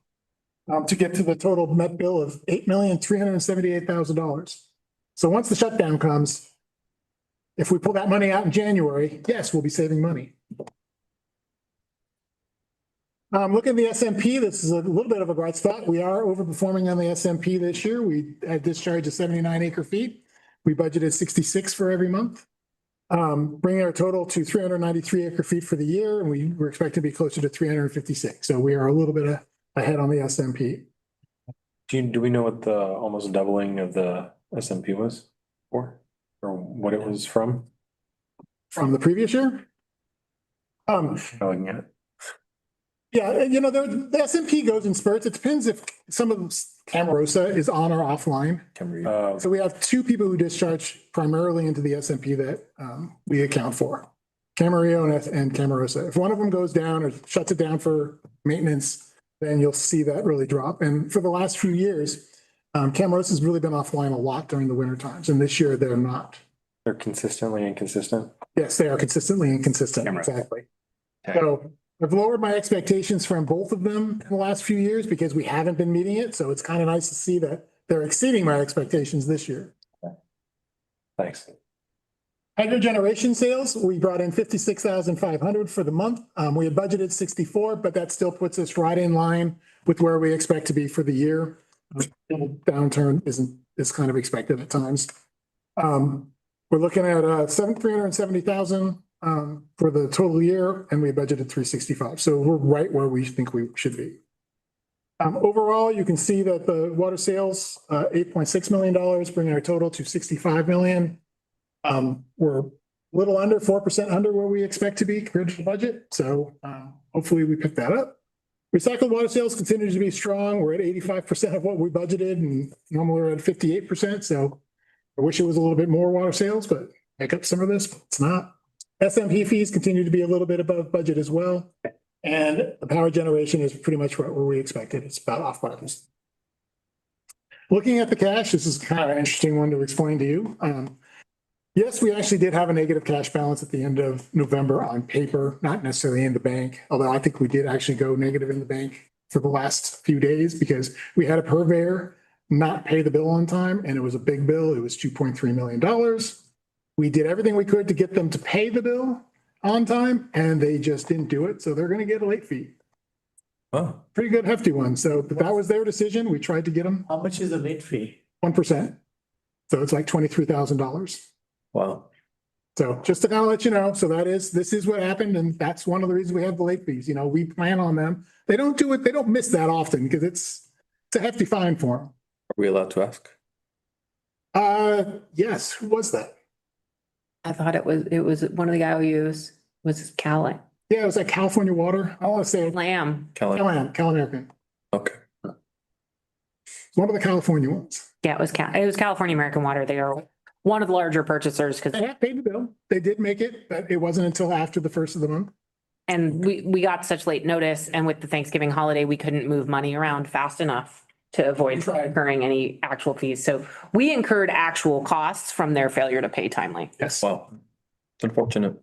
To get to the total net bill of $8,378,000. So once the shutdown comes, if we pull that money out in January, yes, we'll be saving money. Look at the SMP. This is a little bit of a bright spot. We are overperforming on the SMP this year. We had discharge of 79 acre feet. We budgeted 66 for every month, bringing our total to 393 acre feet for the year. And we were expecting to be closer to 356. So we are a little bit ahead on the SMP. Do we know what the almost doubling of the SMP was for, or what it was from? From the previous year? Looking at it. Yeah, you know, the SMP goes in spurts. It depends if some of Camarosa is on or offline. So we have two people who discharge primarily into the SMP that we account for. Camarillo and Camarosa. If one of them goes down or shuts it down for maintenance, then you'll see that really drop. And for the last few years, Camarosa has really been offline a lot during the winter times. And this year they're not. They're consistently inconsistent? Yes, they are consistently inconsistent. Exactly. Okay. So I've lowered my expectations from both of them in the last few years because we haven't been meeting it. So it's kind of nice to see that they're exceeding my expectations this year. Thanks. Hydro generation sales, we brought in 56,500 for the month. We had budgeted 64, but that still puts us right in line with where we expect to be for the year. Downturn is kind of expected at times. We're looking at 370,000 for the total year, and we budgeted 365. So we're right where we think we should be. Overall, you can see that the water sales, $8.6 million, bringing our total to 65 million. We're a little under 4% under where we expect to be compared to the budget. So hopefully we pick that up. Recycled water sales continue to be strong. We're at 85% of what we budgeted, and normally we're at 58%. So I wish it was a little bit more water sales, but make up some of this, but it's not. SMP fees continue to be a little bit above budget as well. And the power generation is pretty much where we expected. It's about off by this. Looking at the cash, this is kind of an interesting one to explain to you. Yes, we actually did have a negative cash balance at the end of November on paper, not necessarily in the bank, although I think we did actually go negative in the bank for the last few days because we had a purveyor not pay the bill on time, and it was a big bill. It was $2.3 million. We did everything we could to get them to pay the bill on time, and they just didn't do it. So they're going to get a late fee. Oh, Pretty good hefty one. So but that was their decision. We tried to get them How much is the late fee? 1%. So it's like $23,000. wow. So just to kind of let you know, so this is what happened. And that's one of the reasons we have the late fees. You know, we plan on them. They don't do it. They don't miss that often because it's a hefty fine for them. Are we allowed to ask? Yes. Who was that? I thought it was one of the IOUs was Cal Yeah, it was like California Water. I want to say Lamb. Cal-American. Okay. It's one of the California ones. Yeah, it was California American Water. They are one of the larger purchasers because They have paid the bill. They did make it, but it wasn't until after the first of the month. and we got such late notice, and with the Thanksgiving holiday, we couldn't move money around fast enough to avoid incurring any actual fees. So we incurred actual costs from their failure to pay timely. Yes. Wow. It's unfortunate.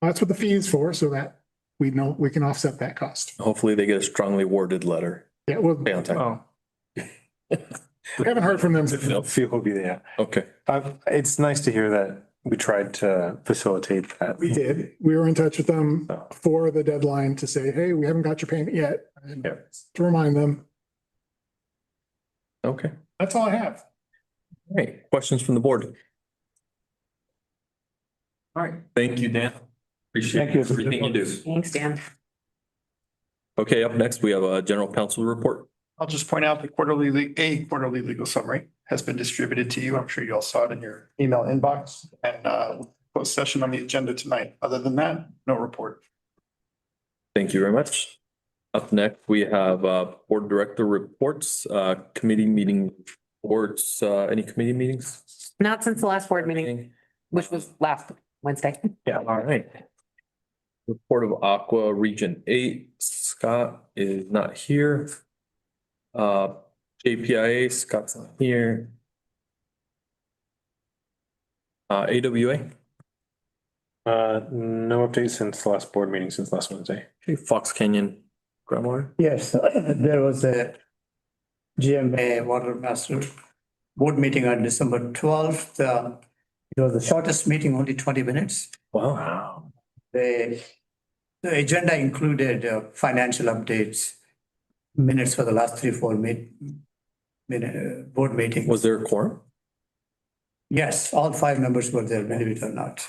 That's what the fee is for, so that we know we can offset that cost. Hopefully they get a strongly worded letter. Yeah, well, Pay on time. we haven't heard from them. Feel will be there. Okay. It's nice to hear that we tried to facilitate that. We did. We were in touch with them for the deadline to say, hey, we haven't got your payment yet. And to remind them. Okay. That's all I have. All right. Questions from the board? All right. Thank you, Dan. Appreciate everything you do. Thanks, Dan. Okay, up next, we have a general counsel report. I'll just point out the quarterly legal summary has been distributed to you. I'm sure you all saw it in your email inbox and closed session on the agenda tonight. Other than that, no report. Thank you very much. Up next, we have board director reports, committee meeting reports, any committee meetings? Not since the last board meeting, which was last Wednesday. Yeah, all right. Report of Aqua Region 8, Scott is not here. JPIA, Scott's not here. AWA, No updates since the last board meeting, since last Wednesday. okay, Fox Canyon groundwater. Yes, there was a GMA Water Master Board meeting on December 12th. It was the shortest meeting, only 20 minutes. Wow. The agenda included financial updates, minutes for the last 3-4 board meetings. Was there a quorum? Yes, all 5 members were there, believe it or not.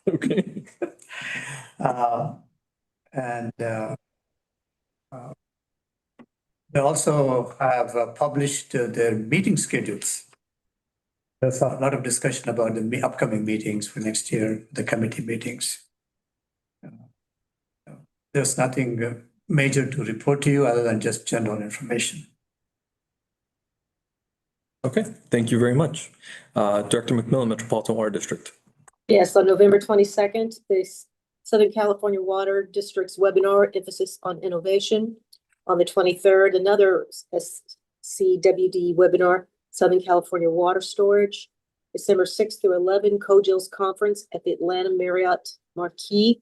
Okay. And they also have published their meeting schedules. There's a lot of discussion about the upcoming meetings for next year, the committee meetings. There's nothing major to report to you other than just general information. Okay, thank you very much. Director McMillan, Metropolitan Water District. Yes, on November 22nd, the Southern California Water District's webinar emphasis on innovation. On the 23rd, another SCWD webinar, Southern California Water Storage. December 6th through 11, COGIL's conference at the Atlanta Marriott Marquis.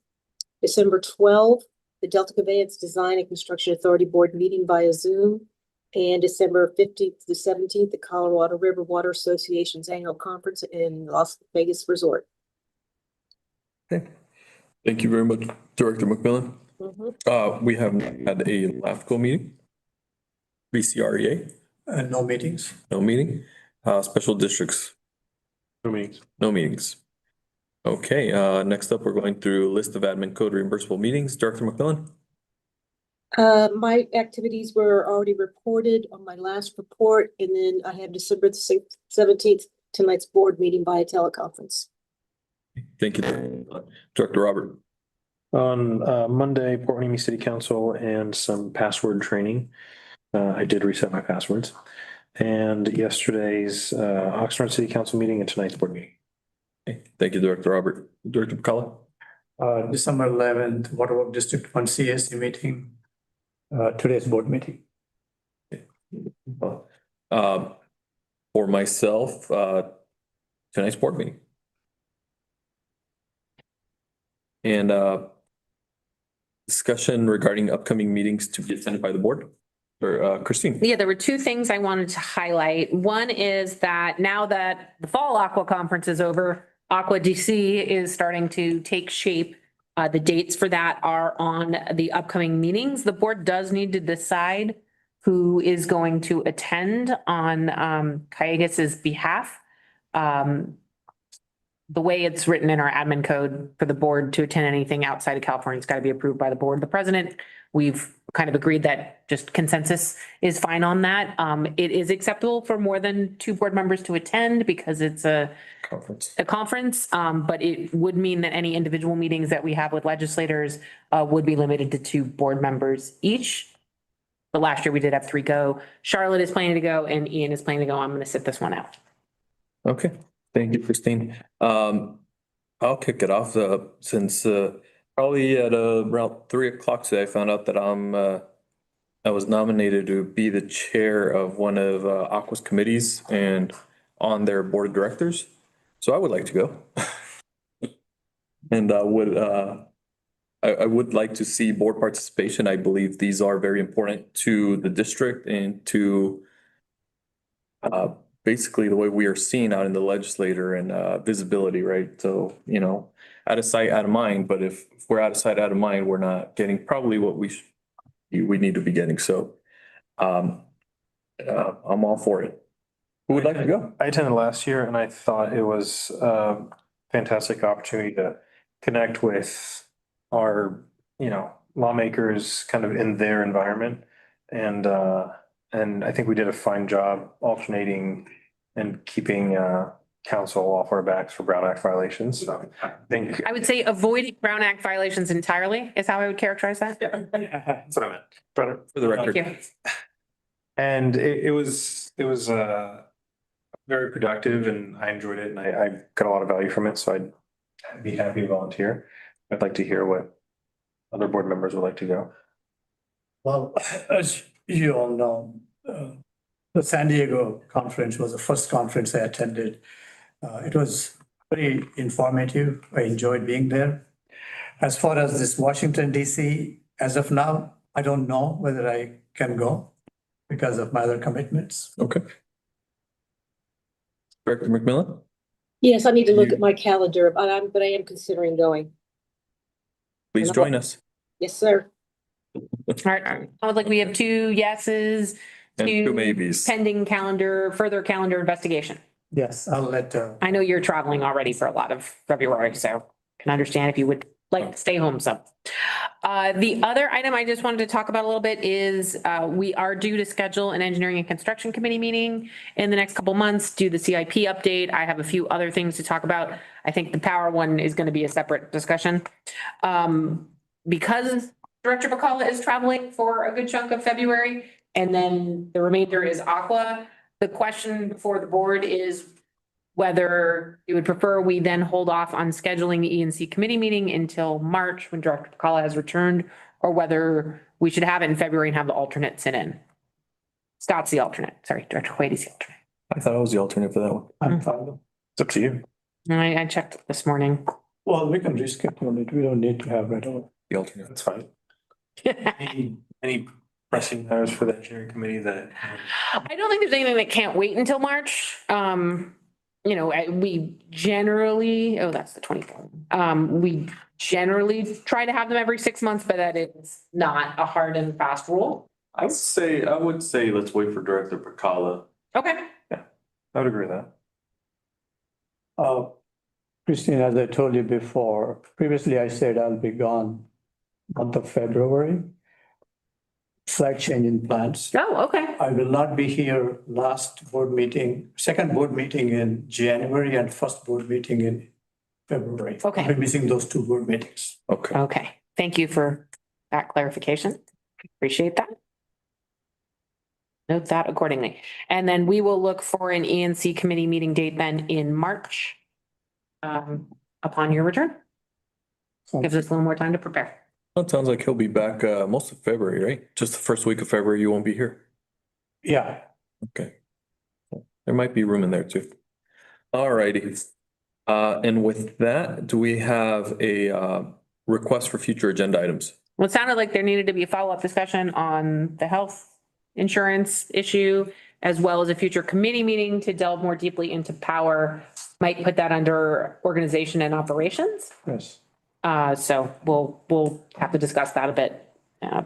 December 12th, the Delta Conveyance Design and Construction Authority Board meeting via Zoom. And December 15th to 17th, the Colorado River Water Association's annual conference in Las Vegas Resort. Okay, thank you very much, Director McMillan. We have had a LAFCO meeting. BCREA. No meetings. No meeting. Special districts. No meetings. No meetings. Okay, next up, we're going through a list of admin code reimbursable meetings. Director McMillan. My activities were already reported on my last report, and then I have December 17th, tonight's board meeting via teleconference. Thank you, Director Robert. On Monday, Port Hueneme City Council and some password training. I did reset my passwords. And yesterday's Oxnard City Council meeting and tonight's board meeting. Okay, thank you, Director Robert. Director McCullough. December 11th, Waterworks District 1 CSC meeting. Today's board meeting. For myself, tonight's board meeting. And discussion regarding upcoming meetings to be attended by the board. Or Christine. Yeah, there were two things I wanted to highlight. One is that now that the fall Aqua Conference is over, Aqua DC is starting to take shape. The dates for that are on the upcoming meetings. The board does need to decide who is going to attend on Calleguas's behalf. The way it's written in our admin code for the board to attend anything outside of California, it's got to be approved by the board, the president. We've kind of agreed that just consensus is fine on that. It is acceptable for more than 2 board members to attend because it's a conference, but it would mean that any individual meetings that we have with legislators would be limited to 2 board members each. But last year we did have 3 go. Charlotte is planning to go and Ian is planning to go. I'm going to sit this one out. Okay, thank you, Christine. I'll kick it off since probably at around 3 o'clock today, I found out that I was nominated to be the chair of one of Aqua's committees and on their board of directors. So I would like to go. And I would like to see board participation. I believe these are very important to the district and to basically the way we are seen out in the legislature and visibility, right? So, you know, out of sight, out of mind. But if we're out of sight, out of mind, we're not getting probably what we need to be getting. So I'm all for it. Who would like to go? I attended last year and I thought it was a fantastic opportunity to connect with our, you know, lawmakers kind of in their environment. And I think we did a fine job alternating and keeping council off our backs for Brown Act violations. So I would say avoid Brown Act violations entirely is how I would characterize that. That's what I meant. For the record. Thank you. And it was very productive and I enjoyed it and I got a lot of value from it. So I'd be happy to volunteer. I'd like to hear what other board members would like to go. Well, as you all know, the San Diego conference was the first conference I attended. It was very informative. I enjoyed being there. As far as this Washington DC, as of now, I don't know whether I can go because of my other commitments. Okay. Director McMillan? Yes, I need to look at my calendar, but I am considering going. Please join us. Yes, sir. All right, sounds like we have 2 yeses. And 2 maybes. Pending further calendar investigation. Yes, I'll let. I know you're traveling already for a lot of February, so can understand if you would like to stay home some. The other item I just wanted to talk about a little bit is we are due to schedule an engineering and construction committee meeting in the next couple months, do the CIP update. I have a few other things to talk about. I think the power one is going to be a separate discussion. Because Director Bacala is traveling for a good chunk of February, and then the remainder is Aqua. The question for the board is whether you would prefer we then hold off on scheduling the E&C committee meeting until March when Director Bacala has returned, or whether we should have it in February and have the alternate sit in. Scott's the alternate. Sorry, Director Wade's the alternate. I thought I was the alternate for that one. I'm fine. It's up to you. I checked this morning. Well, we can reschedule it. We don't need to have right away. The alternate. That's fine. Any pressing matters for the engineering committee that? I don't think there's anything that can't wait until March. You know, we generally, that's the 24th. We generally try to have them every 6 months, but that is not a hard and fast rule. I would say let's wait for Director Bacala. Okay. I would agree with that. Christine, as I told you before, previously I said I'll be gone month of February. Slight change in plans. Oh, okay. I will not be here second board meeting in January and first board meeting in February. Okay. I'll be missing those 2 board meetings. Okay. Okay. Thank you for that clarification. Appreciate that. Note that accordingly. And then we will look for an E&C committee meeting date then in March upon your return. Gives us a little more time to prepare. Well, it sounds like he'll be back most of February, right? Just the first week of February, you won't be here. Yeah. Okay. There might be room in there too. All righty. And with that, do we have a request for future agenda items? Well, it sounded like there needed to be a follow-up discussion on the health insurance issue, as well as a future committee meeting to delve more deeply into power. Might put that under organization and operations. Yes. So we'll have to discuss that a bit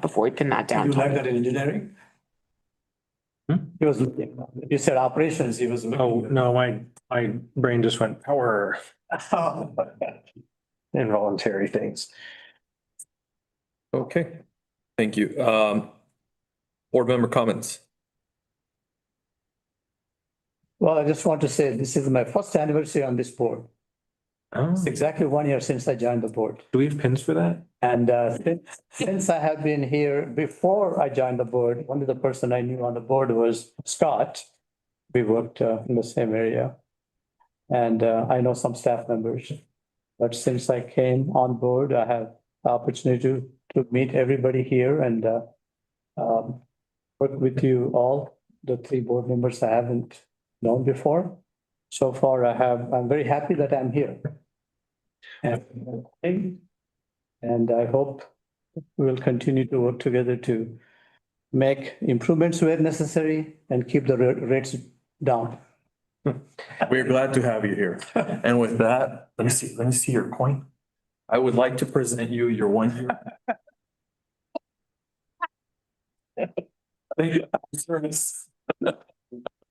before we pin that down. You like that in engineering? He was looking, you said operations, he was looking. Oh, no, my brain just went power. Involuntary things. Okay, thank you. Board member comments. Well, I just want to say this is my first anniversary on this board. Oh, It's exactly 1 year since I joined the board. do we have pins for that? And since I have been here, before I joined the board, one of the person I knew on the board was Scott. We worked in the same area. And I know some staff members. But since I came on board, I have the opportunity to meet everybody here and work with you all, the 3 board members I haven't known before. So far, I'm very happy that I'm here. And I hope we'll continue to work together to make improvements where necessary and keep the rates down. We're glad to have you here. And with that, let me see your coin. I would like to present you your 1 year. Thank you for your service.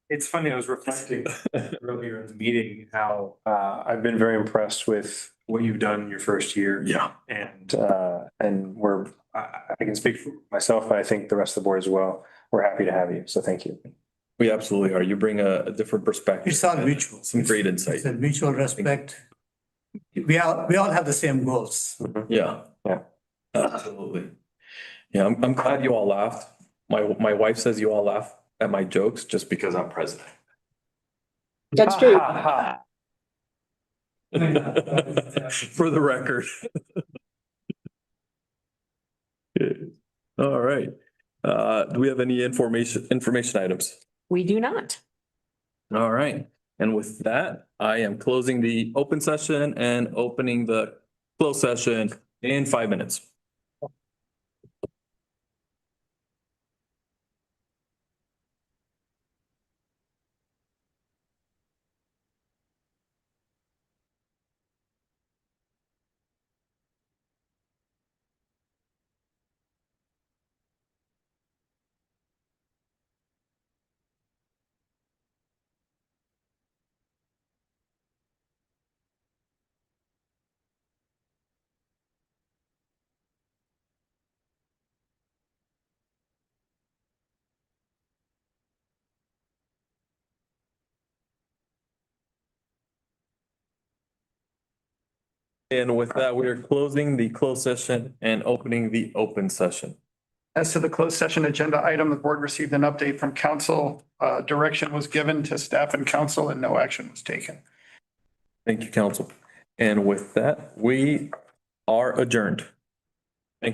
It's funny, I was reflecting earlier in the meeting how I've been very impressed with what you've done in your first year. Yeah. And I can speak for myself, but I think the rest of the board as well. We're happy to have you. So thank you. We absolutely are. You bring a different perspective. It's all mutual. Some great insight. It's a mutual respect. We all have the same goals. Yeah. Yeah. Absolutely. Yeah, I'm glad you all laughed. My wife says you all laugh at my jokes just because I'm president. That's true. For the record. All right. Do we have any information items? We do not. All right. And with that, I am closing the open session and opening the closed session in 5 minutes. And with that, we are closing the closed session and opening the open session. As to the closed session agenda item, the board received an update from council. Direction was given to staff and council and no action was taken. Thank you, council. And with that, we are adjourned.